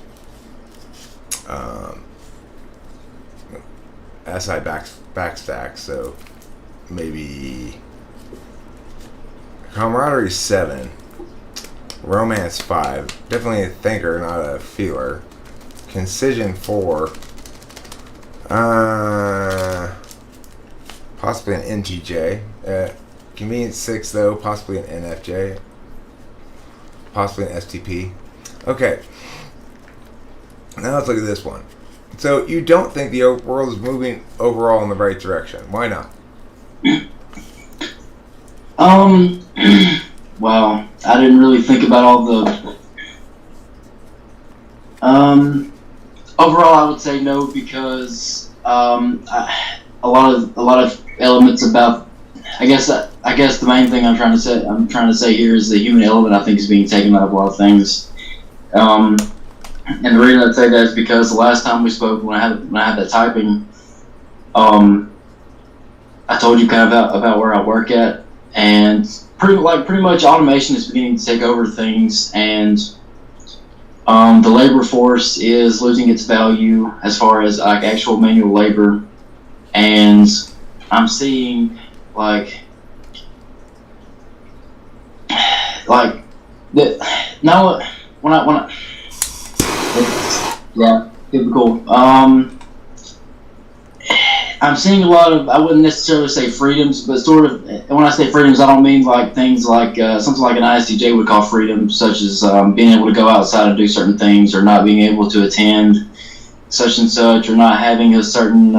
SI backstack, so maybe camaraderie 7, romance 5, definitely a thinker, not a feeler. Concision 4, possibly an NTJ. Convenience 6 though, possibly an NFJ, possibly an STP. Okay, now let's look at this one. So you don't think the world is moving overall in the right direction? Why not? Well, I didn't really think about all the. Overall, I would say no because a lot of elements about. I guess the main thing I'm trying to say here is the human element. I think is being taken out of a lot of things. And the reason I say that is because the last time we spoke, when I had that typing, I told you kind of about where I work at, and pretty much automation is beginning to take over things, and the labor force is losing its value as far as like actual manual labor, and I'm seeing like that now when I yeah, typical. I'm seeing a lot of, I wouldn't necessarily say freedoms, but sort of, and when I say freedoms, I don't mean like things like something like an ISTJ would call freedom, such as being able to go outside and do certain things, or not being able to attend such and such, or not having a certain,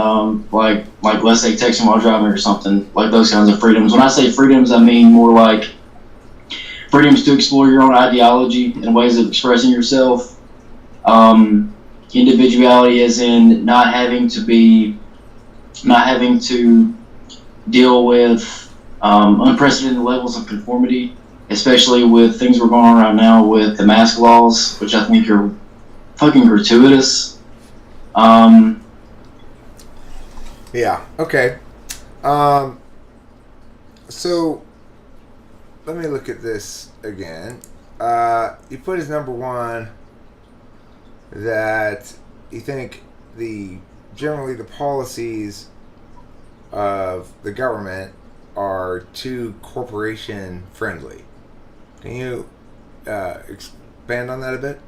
like let's say texting while driving or something, like those kinds of freedoms. When I say freedoms, I mean more like freedoms to explore your own ideology and ways of expressing yourself. Individuality as in not having to deal with unprecedented levels of conformity, especially with things we're going on right now with the mask laws, which I think are fucking gratuitous. Yeah, okay. So let me look at this again. You put as number 1 that you think the generally the policies of the government are too corporation friendly. Can you expand on that a bit?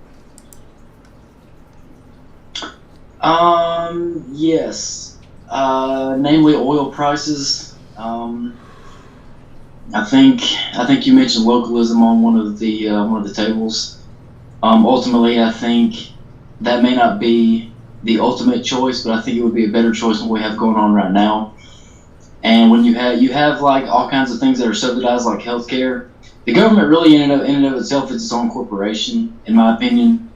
Yes. Namely oil prices. I think you mentioned localism on one of the tables. Ultimately, I think that may not be the ultimate choice, but I think it would be a better choice than what we have going on right now. And when you have like all kinds of things that are subsidized, like healthcare, the government really in and of itself is its own corporation, in my opinion.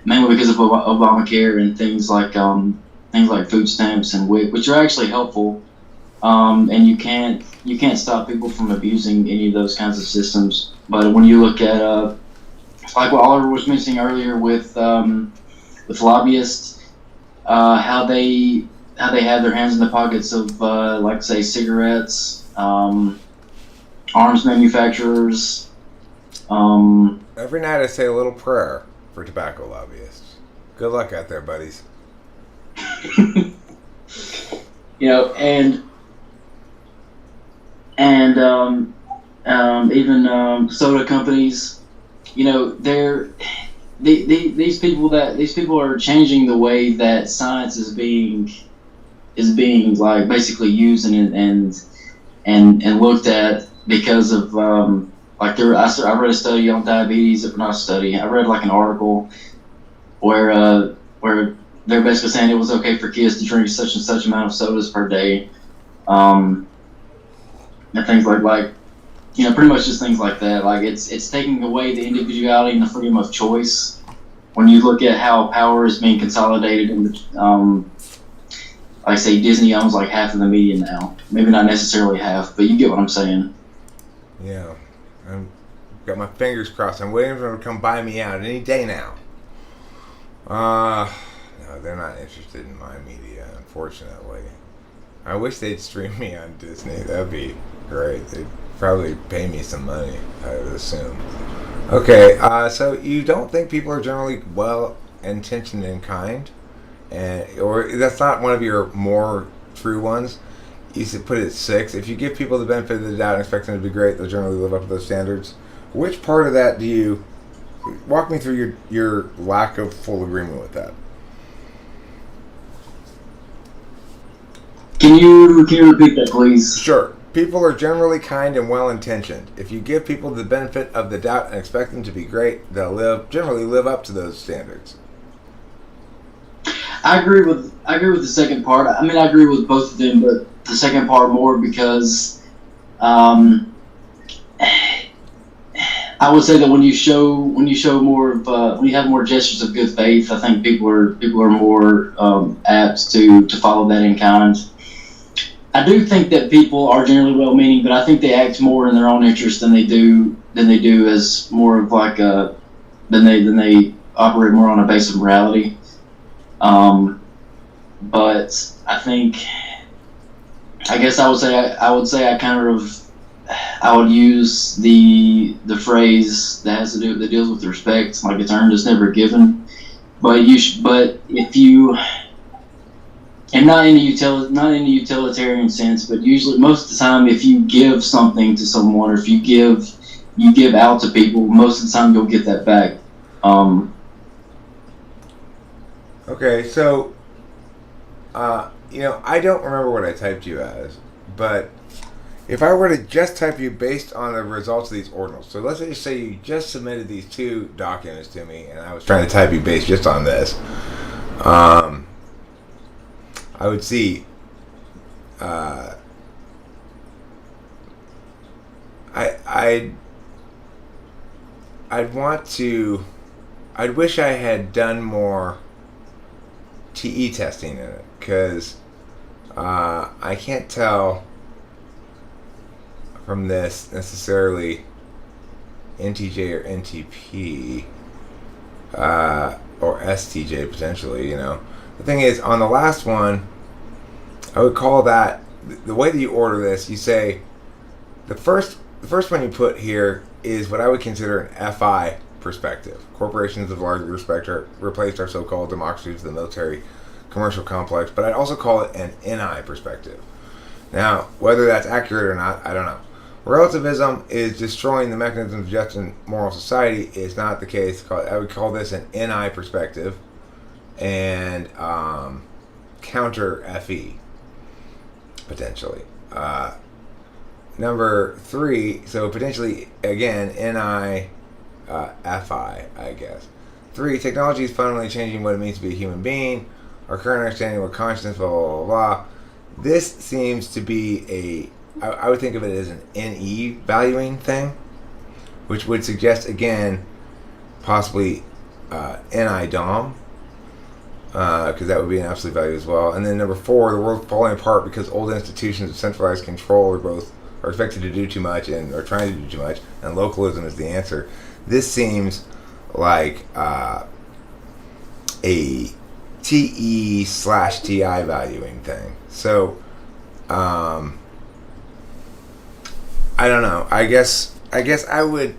Mainly because of Obamacare and things like food stamps and WIC, which are actually helpful. And you can't stop people from abusing any of those kinds of systems. But when you look at like what Oliver was mentioning earlier with lobbyists, how they have their hands in the pockets of like say cigarettes, arms manufacturers. Every night I say a little prayer for tobacco lobbyists. Good luck out there, buddies. And even soda companies, these people are changing the way that science is being like basically used and looked at because of I read a study on diabetes, not a study. I read like an article where they're basically saying it was okay for kids to drink such and such amount of sodas per day, and things like pretty much just things like that. Like it's taking away the individuality and the freedom of choice when you look at how power is being consolidated in the like say Disney owns like half of the media now. Maybe not necessarily half, but you get what I'm saying. Yeah. I've got my fingers crossed. I'm waiting for them to come buy me out any day now. No, they're not interested in my media, unfortunately. I wish they'd stream me on Disney. That'd be great. They'd probably pay me some money, I would assume. Okay, so you don't think people are generally well-intentioned and kind? Or that's not one of your more true ones? You should put it at 6. If you give people the benefit of the doubt and expect them to be great, they'll generally live up to those standards. Which part of that do you... Walk me through your lack of full agreement with that. Can you repeat that, please? Sure. People are generally kind and well-intentioned. If you give people the benefit of the doubt and expect them to be great, they'll generally live up to those standards. I agree with the second part. I mean, I agree with both of them, but the second part more because I would say that when you show more of when you have more gestures of good faith, I think people are more apt to follow that in kind. I do think that people are generally well-meaning, but I think they act more in their own interest than they do as more of like than they operate more on a base of morality. But I guess I would say I would use the phrase that deals with respect, like it's earned is never given. But if you, and not in a utilitarian sense, but usually most of the time, if you give something to someone, or if you give out to people, most of the time you'll get that back. Okay, so I don't remember what I typed you as, but if I were to just type you based on the results of these ordinals, so let's just say you just submitted these 2 documents to me, and I was trying to type you based just on this, I would see I'd wish I had done more TE testing in it, because I can't tell from this necessarily NTJ or NTP or STJ potentially. The thing is, on the last one, I would call that the way that you order this. You say the first one you put here is what I would consider an FI perspective. Corporations of large respect replaced our so-called democracies of the military commercial complex, but I'd also call it an NI perspective. Now, whether that's accurate or not, I don't know. Relativism is destroying the mechanisms of just and moral society. It's not the case. I would call this an NI perspective and counter FE, potentially. Number 3, so potentially, again, NI, FI, I guess. 3, technology is fundamentally changing what it means to be a human being. Our current understanding of what consciousness, blah, blah, blah, blah. This seems to be I would think of it as an NE valuing thing, which would suggest, again, possibly NI Dom, because that would be an absolute value as well. And then number 4, the world's falling apart because old institutions of centralized control are expected to do too much and are trying to do too much, and localism is the answer. This seems like a TE/TI valuing thing. So, I don't know. I guess I would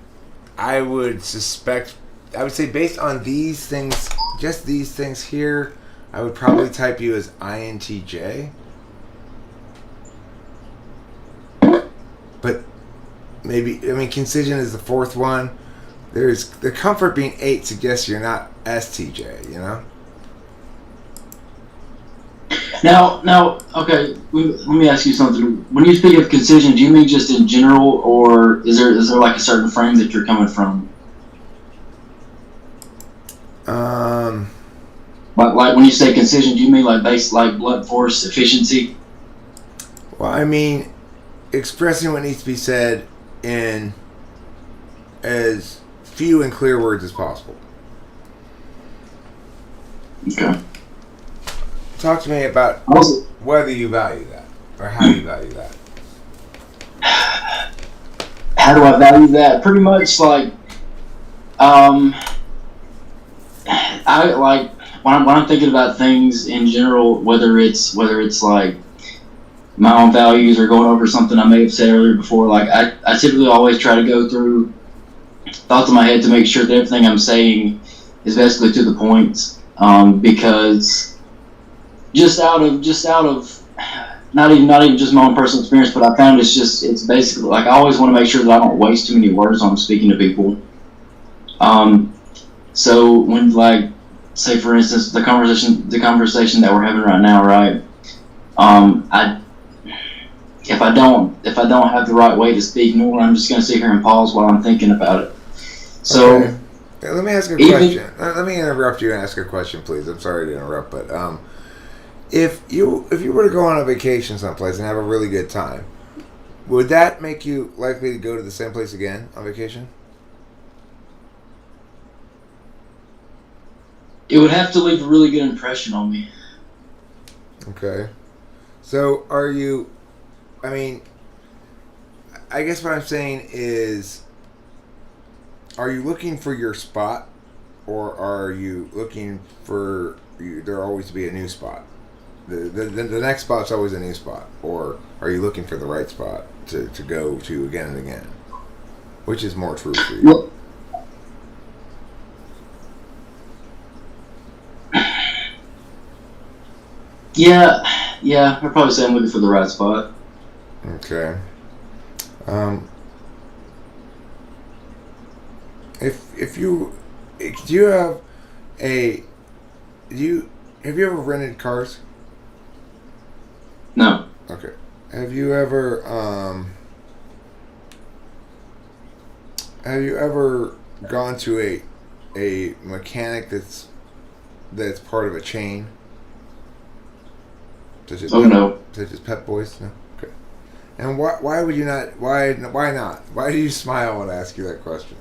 suspect. I would say based on these things, just these things here, I would probably type you as INTJ. But maybe, concision is the 4th one. There's the comfort being 8 suggests you're not STJ, you know? Now, okay. Let me ask you something. When you speak of concision, do you mean just in general, or is there like a certain frame that you're coming from? Like when you say concision, do you mean like blunt force efficiency? Well, I mean, expressing what needs to be said in as few and clear words as possible. Okay. Talk to me about whether you value that, or how you value that. How do I value that? Pretty much like, I like when I'm thinking about things in general, whether it's like my own values or going over something I may have said earlier before. Like I typically always try to go through thoughts in my head to make sure that everything I'm saying is basically to the point, because just out of not even just my own personal experience, but I found it's basically like I always want to make sure that I don't waste too many words when I'm speaking to people. So when, like, say for instance the conversation that we're having right now, right? If I don't have the right way to speak, nor I'm just going to sit here and pause while I'm thinking about it. So, okay. Let me ask a question. Let me interrupt you and ask a question, please. I'm sorry to interrupt, but if you were to go on a vacation someplace and have a really good time, would that make you likely to go to the same place again on vacation? It would have to leave a really good impression on me. Okay. So are you, I guess what I'm saying is, are you looking for your spot, or are you looking for there always to be a new spot? The next spot's always a new spot, or are you looking for the right spot to go to again and again? Which is more true for you? Well, yeah, I'd probably say I'm looking for the right spot. Okay. Have you ever rented cars? No. Okay. Have you ever gone to a mechanic that's part of a chain? Such as Pep Boys? No? Okay. And why would you not? Why not? Why do you smile when I ask you that question?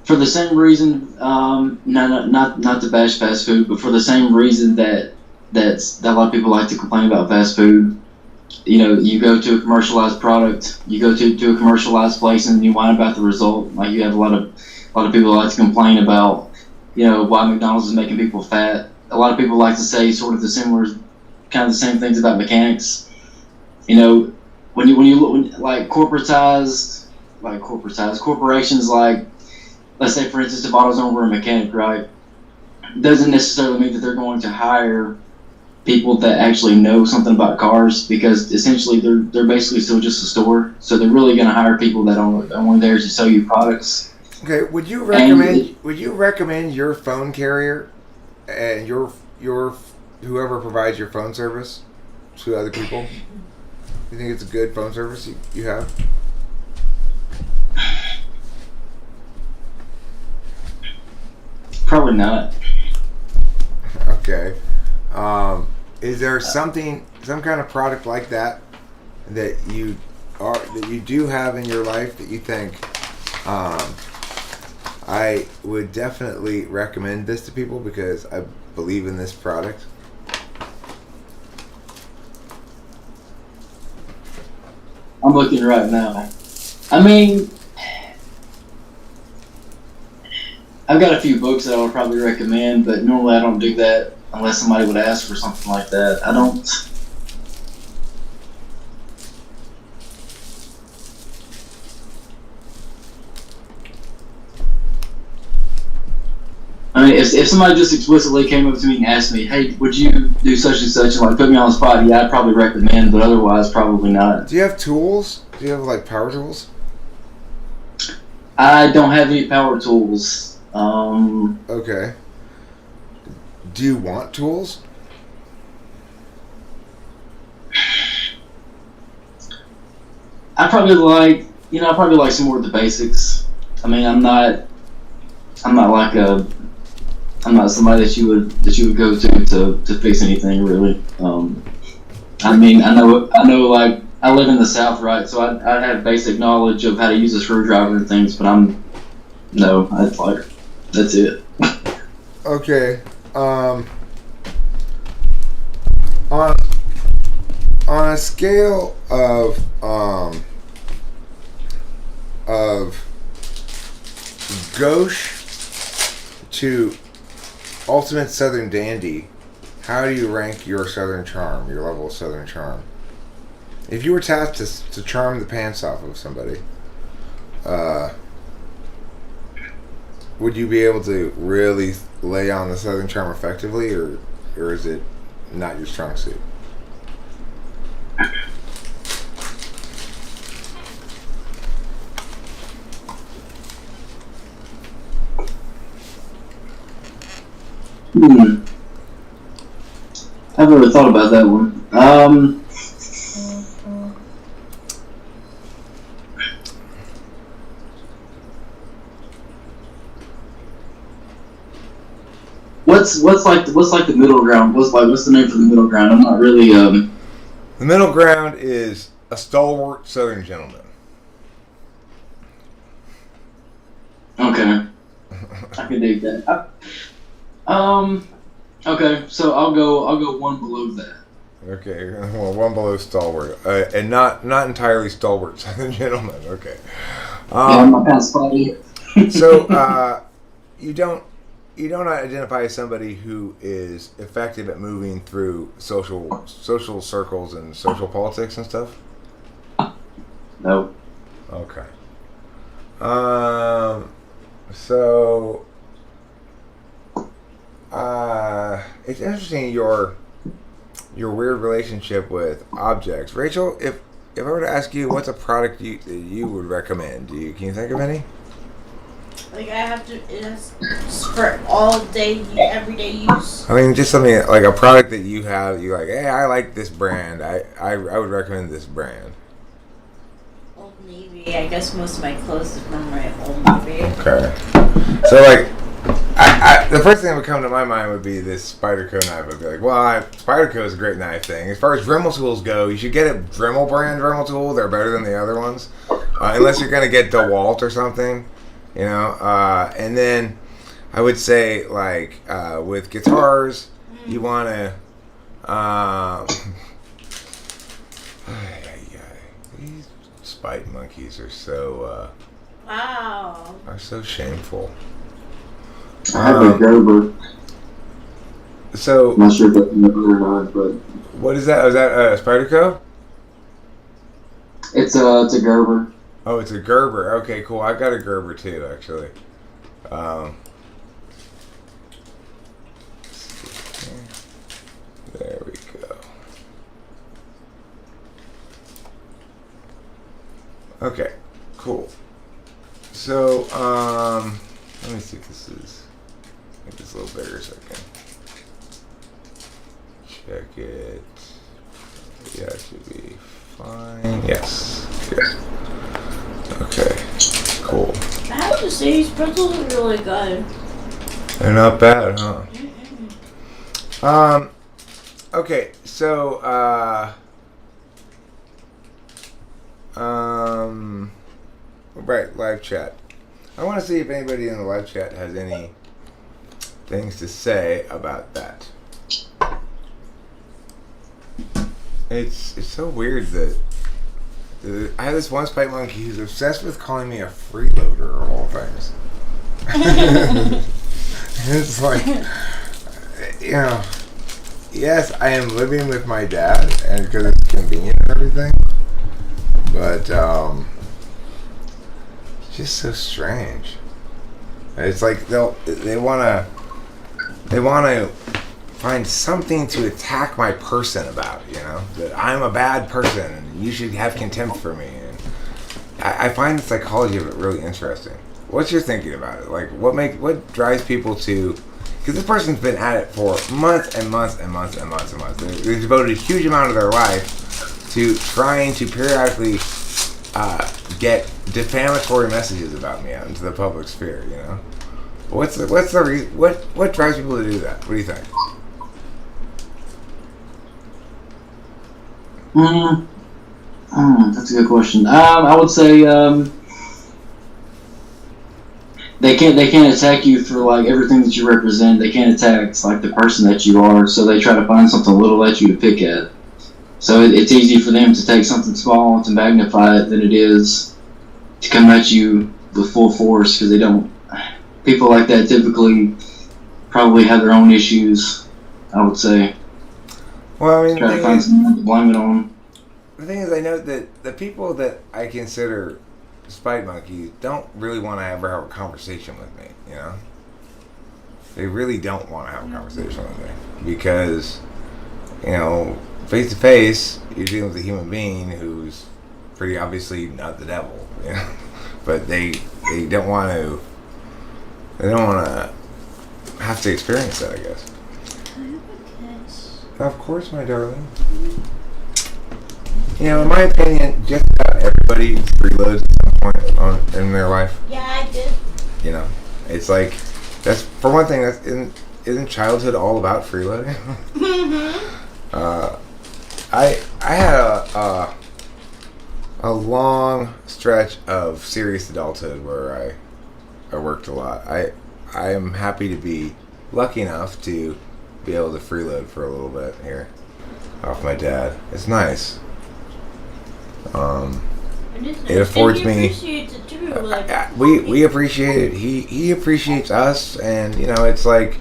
For the same reason, not to bash fast food, but for the same reason that a lot of people like to complain about fast food. You know, you go to a commercialized product, you go to a commercialized place, and you whine about the result. Like, you have a lot of people like to complain about, you know, why McDonald's is making people fat. A lot of people like to say sort of the similar kind of the same things about mechanics. You know, when you look like corporations, like let's say for instance, if AutoZone were a mechanic, right? Doesn't necessarily mean that they're going to hire people that actually know something about cars, because essentially they're basically still just a store. So they're really going to hire people that are only there to sell you products. Okay, would you recommend your phone carrier and your whoever provides your phone service to other people? You think it's a good phone service you have? Probably not. Okay. Is there some kind of product like that you do have in your life that you think I would definitely recommend this to people because I believe in this product? I'm looking right now. I mean, I've got a few books that I would probably recommend, but normally I don't do that unless somebody would ask for something like that. I don't. I mean, if somebody just explicitly came up to me and asked me, "Hey, would you do such and such?" and like put me on the spot, yeah, I'd probably recommend, but otherwise, probably not. Do you have tools? Do you have like power tools? I don't have any power tools. Okay. Do you want tools? I probably like some more of the basics. I mean, I'm not somebody that you would go to fix anything really. I mean, I know like I live in the South, right? So I have basic knowledge of how to use a screwdriver and things, but that's it. Okay. On a scale of gauche to ultimate Southern dandy, how do you rank your Southern charm, your level of Southern charm? If you were tasked to charm the pants off of somebody, would you be able to really lay on the Southern charm effectively, or is it not your strong suit? I've never thought about that one. What's like the middle ground? What's the name for the middle ground? I'm not really The middle ground is a stalwart Southern gentleman. Okay. I can dig that. Okay, so I'll go one below that. Okay, well, one below stalwart, and not entirely stalwart Southern gentleman. Okay. Yeah, I'm not kind of spotty. So you don't identify as somebody who is effective at moving through social circles and social politics and stuff? Nope. Okay. So it's interesting your weird relationship with objects. Rachel, if I were to ask you what's a product you would recommend, can you think of any? Like I have to, it's for all day, everyday use. I mean, just something like a product that you have. You like, hey, I like this brand. I would recommend this brand. Old Navy. I guess most of my clothes is from my Old Navy. Okay. So like, the first thing that would come to my mind would be this Spyderco knife. I'd be like, well, Spyderco is a great knife thing. As far as Dremel tools go, you should get a Dremel brand Dremel tool. They're better than the other ones, unless you're gonna get DeWalt or something. You know, and then I would say, like, with guitars, you want to, these spite monkeys are so, Wow. are so shameful. I have a Gerber. So, I'm not sure if that's never or not, but What is that? Is that a Spyderco? It's a Gerber. Oh, it's a Gerber. Okay, cool. I got a Gerber too, actually. There we go. Okay, cool. So, let me see if this is. Make this a little bigger so I can check it. Yeah, it should be fine. Yes. Good. Okay. Cool. I have to say, these pretzels are really good. They're not bad, huh? Okay, so, right, live chat. I want to see if anybody in the live chat has any things to say about that. It's so weird that I have this one spike monkey who's obsessed with calling me a freeloader of all things. It's like, you know, yes, I am living with my dad, and because it's convenient and everything, but it's just so strange. It's like they want to find something to attack my person about, you know, that I'm a bad person and you should have contempt for me. And I find the psychology of it really interesting. What's your thinking about it? Like, what drives people to? Because this person's been at it for months and months and months and months and months. They've devoted a huge amount of their life to trying to periodically get defamatory messages about me out into the public sphere. You know, what's the reason? What drives people to do that? What do you think? That's a good question. I would say they can't attack you for like everything that you represent. They can't attack like the person that you are. So they try to find something little at you to pick at. So it's easy for them to take something small and to magnify it than it is to come at you with full force, because they don't. People like that typically probably have their own issues, I would say. Well, I mean, Try to find someone to blame it on. The thing is, I know that the people that I consider spite monkeys don't really want to ever have a conversation with me, you know? They really don't want to have a conversation with me because, you know, face to face, you're dealing with a human being who's pretty obviously not the devil, you know? But they don't want to. They don't want to have to experience that, I guess. Of course, my darling. You know, in my opinion, just about everybody freeloads at some point in their life. Yeah, I did. You know, it's like, that's, for one thing, isn't childhood all about freeloading? I had a long stretch of serious adulthood where I worked a lot. I am happy to be lucky enough to be able to freeload for a little bit here off my dad. It's nice. It affords me. Appreciates it too, like, we appreciate it. He appreciates us, and you know, it's like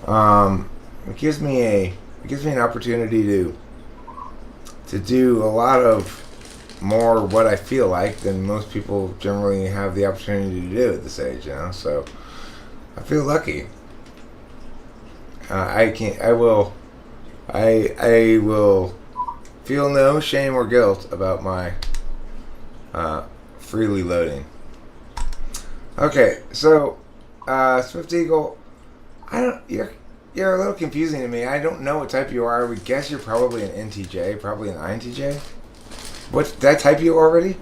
it gives me an opportunity to do a lot of more what I feel like than most people generally have the opportunity to do at this age, you know. So I feel lucky. I will feel no shame or guilt about my freely loading. Okay, so Swift Eagle, you're a little confusing to me. I don't know what type you are. I would guess you're probably an NTJ, probably an INTJ. Did I type you already?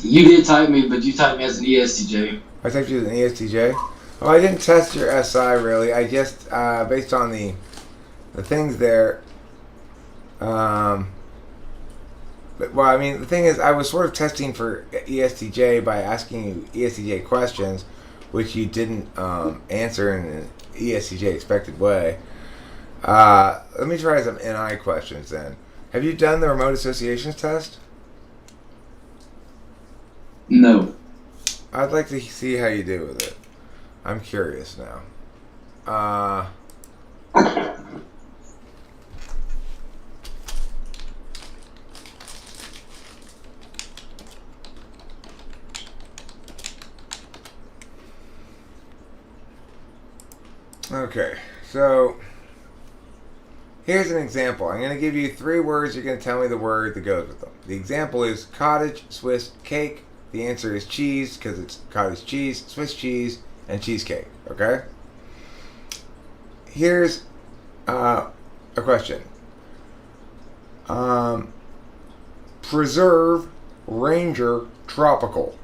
You did type me, but you typed me as an ESTJ. I typed you as an ESTJ. Oh, I didn't test your SI really. I just based on the things there. But, well, I mean, the thing is, I was sort of testing for ESTJ by asking you ESTJ questions, which you didn't answer in an ESTJ expected way. Let me try some NI questions then. Have you done the remote associations test? No. I'd like to see how you do with it. I'm curious now. Okay, so here's an example. I'm going to give you 3 words. You're going to tell me the word that goes with them. The example is cottage, Swiss cake. The answer is cheese because it's cottage cheese, Swiss cheese, and cheesecake. Okay? Here's a question. Preserve, Ranger, tropical.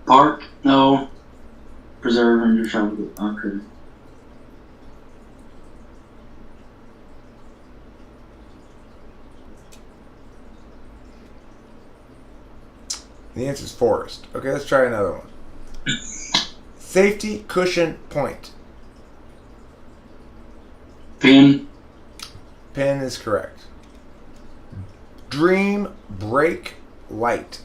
Park? No. Preserve and your tropical. Okay. The answer is forest. Okay, let's try another one. Safety, cushion, point. Pin. Pen is correct. Dream, break, light.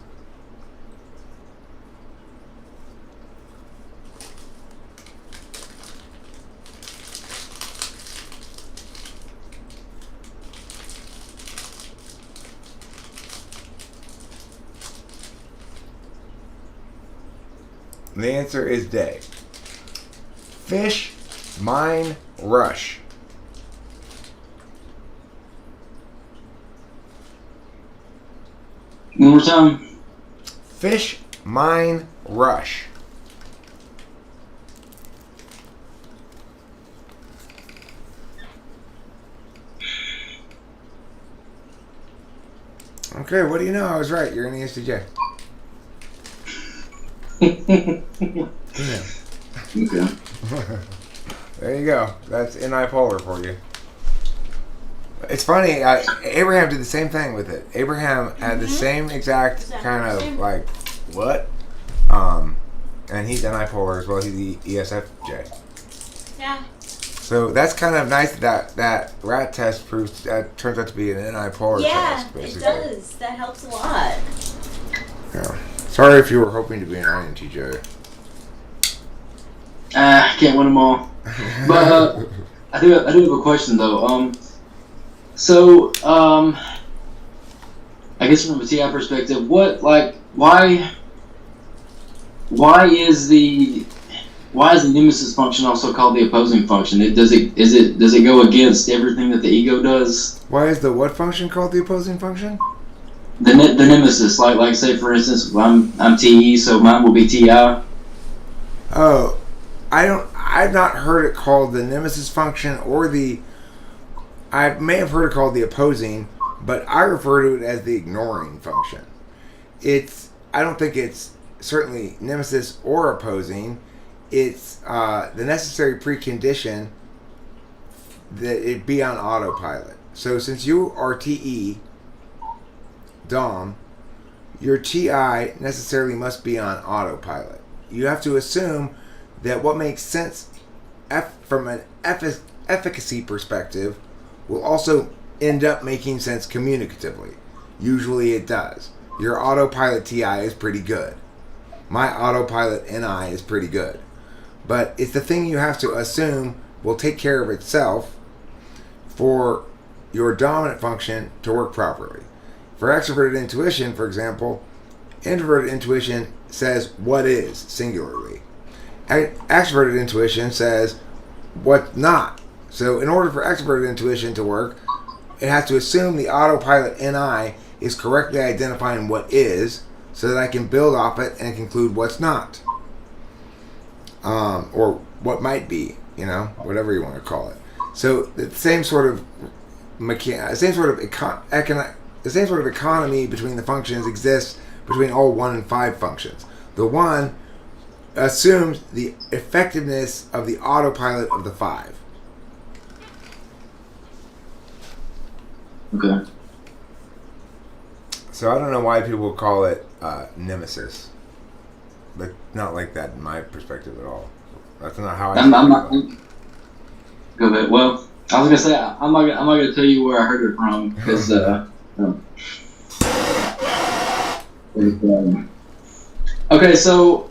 The answer is day. Fish, mine, rush. One more time. Fish, mine, rush. Okay, what do you know? I was right. You're an ESTJ. Yeah. Okay. There you go. That's NI Polar for you. It's funny. Abraham did the same thing with it. Abraham had the same exact kind of like what, and he's NI Polar as well. He's the ESFJ. Yeah. So that's kind of nice that rat test proves that turns out to be an NI Polar test. Yeah, it Basically. does. That helps a lot. Yeah. Sorry if you were hoping to be an INTJ. Can't win them all. But I do have a question though. I guess from a TI perspective, why is the nemesis function also called the opposing function? Does it go against everything that the ego does? Why is the what function called the opposing function? The nemesis, like say for instance, I'm TE, so mine will be TI. Oh, I've not heard it called the nemesis function or I may have heard it called the opposing, but I refer to it as the ignoring function. I don't think it's certainly nemesis or opposing. It's the necessary precondition that it be on autopilot. So since you are TE, Dom, your TI necessarily must be on autopilot. You have to assume that what makes sense from an efficacy perspective will also end up making sense communicatively. Usually it does. Your autopilot TI is pretty good. My autopilot NI is pretty good. But it's the thing you have to assume will take care of itself for your dominant function to work properly. For extroverted intuition, for example, introverted intuition says what is, singularly. Extroverted intuition says what not. So in order for extroverted intuition to work, it has to assume the autopilot NI is correctly identifying what is, so that I can build off it and conclude what's not. Or what might be, whatever you want to call it. So the same sort of economy between the functions exists between all 1 and 5 functions. The 1 assumes the effectiveness of the autopilot of the 5. Okay. So I don't know why people call it nemesis, but not like that in my perspective at all. That's not how I'm not. Go ahead. Well, I was gonna say I'm not gonna tell you where I heard it from because okay. So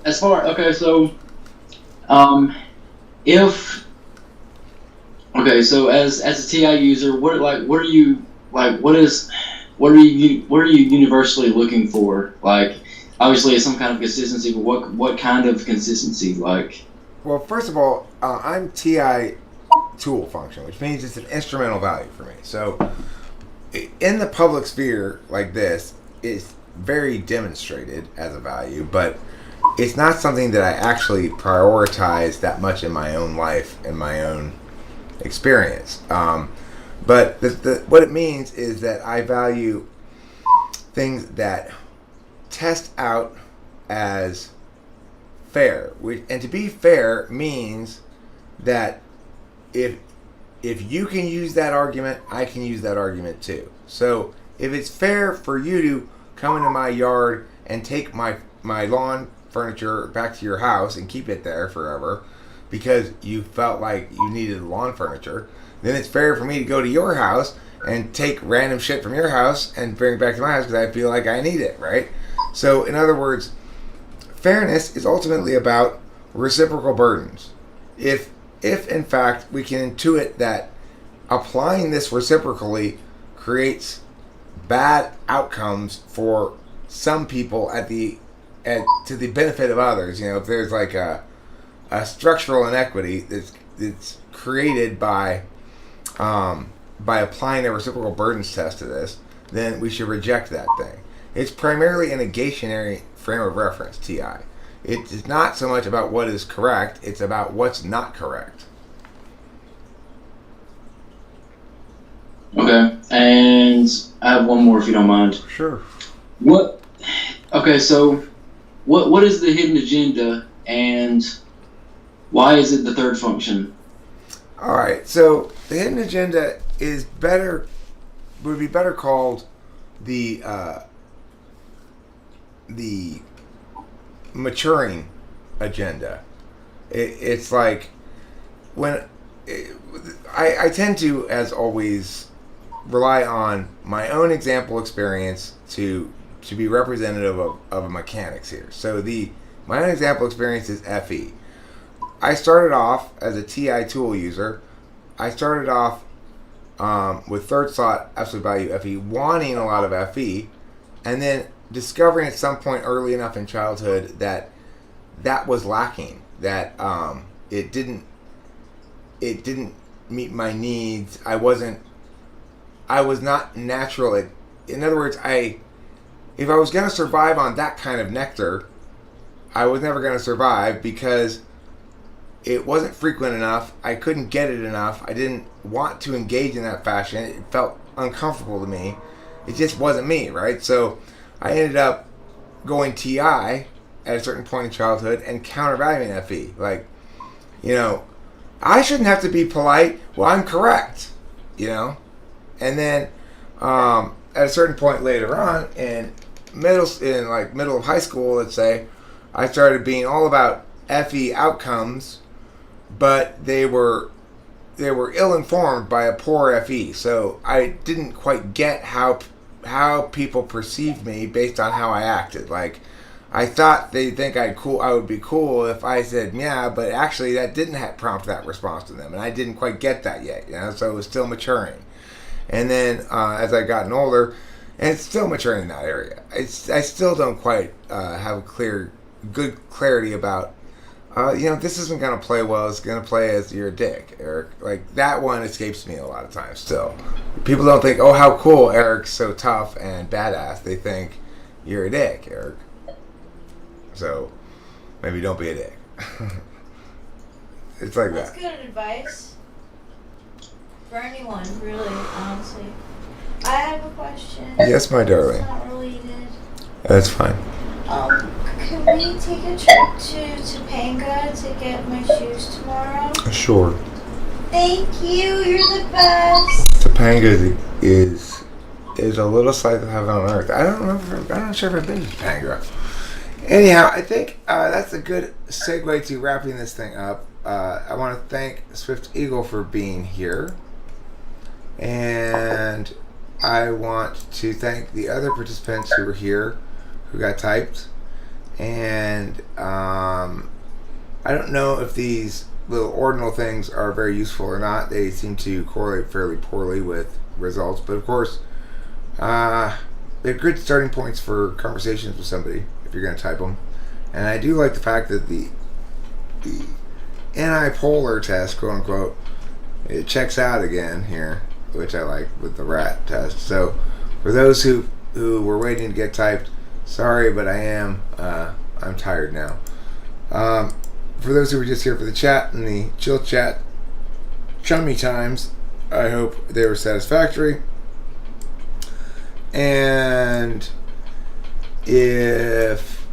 as a TI user, what are you universally looking for? Like Obviously, it's some kind of consistency, but what kind of consistency? Like, Well, first of all, I'm TI tool function, which means it's an instrumental value for me. So in the public sphere like this, it's very demonstrated as a value, but it's not something that I actually prioritize that much in my own life and my own experience. But what it means is that I value things that test out as fair. And to be fair means that if you can use that argument, I can use that argument too. So if it's fair for you to come into my yard and take my lawn furniture back to your house and keep it there forever because you felt like you needed lawn furniture, then it's fair for me to go to your house and take random shit from your house and bring it back to my house because I feel like I need it, right? So in other words, fairness is ultimately about reciprocal burdens. If in fact we can intuit that applying this reciprocally creates bad outcomes for some people to the benefit of others, if there's like a structural inequity that's created by applying a reciprocal burdens test to this, then we should reject that thing. It's primarily a negationary frame of reference, TI. It's not so much about what is correct, it's about what's not correct. okay, and I have one more if you don't mind. Sure. Okay, so what is the hidden agenda and why is it the third function? All right, so the hidden agenda would be better called the maturing agenda. It's like I tend to, as always, rely on my own example experience to be representative of mechanics here. So my own example experience is FE. I started off as a TI tool user. I started off with third slot absolute value FE, wanting a lot of FE, and then discovering at some point early enough in childhood that was lacking. That it didn't meet my needs. I was not natural. In other words, if I was going to survive on that kind of nectar, I was never going to survive because it wasn't frequent enough. I couldn't get it enough. I didn't want to engage in that fashion. It felt uncomfortable to me. It just wasn't me, right? So I ended up going TI at a certain point in childhood and countervaluing FE. Like, I shouldn't have to be polite. Well, I'm correct, And then at a certain point later on in middle of high school, let's say, I started being all about FE outcomes, but they were ill-informed by a poor FE. So I didn't quite get how people perceived me based on how I acted. Like, I thought they'd think I would be cool if I said yeah, but actually that didn't prompt that response to them, and I didn't quite get that yet. So it was still maturing. And then as I gotten older, and it's still maturing in that area, I still don't quite have good clarity about this isn't going to play well. It's going to play as you're a dick, Eric. Like, that one escapes me a lot of times still. People don't think, oh, how cool, Eric's so tough and badass. They think, you're a dick, Eric. So, maybe don't be a dick. It's like That's that. good advice for anyone, really, honestly. I have a question. Yes, my darling. It's not related. That's fine. Can we take a trip to Topanga to get my shoes tomorrow? Sure. Thank you. You're the best. Topanga is a little sight of heaven on earth. I'm not sure if I've been to Topanga. Anyhow, I think that's a good segue to wrapping this thing up. I want to thank Swift Eagle for being here. And I want to thank the other participants who were here, who got typed. And I don't know if these little ordinal things are very useful or not. They seem to correlate fairly poorly with results. But of course, they're good starting points for conversations with somebody. if you're going to type them. And I do like the fact that the anti-polar test, quote unquote, it checks out again here, which I like with the rat test. So for those who were waiting to get typed, sorry, but I'm tired now. For those who were just here for the chat and the chill chat, chummy times, I hope they were satisfactory. And if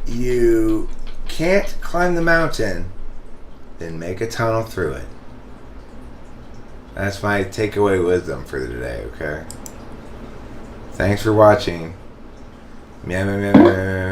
you can't climb the mountain, then make a tunnel through it. That's my takeaway wisdom for today, okay? Thanks for watching. Meow, meow, meow, meow.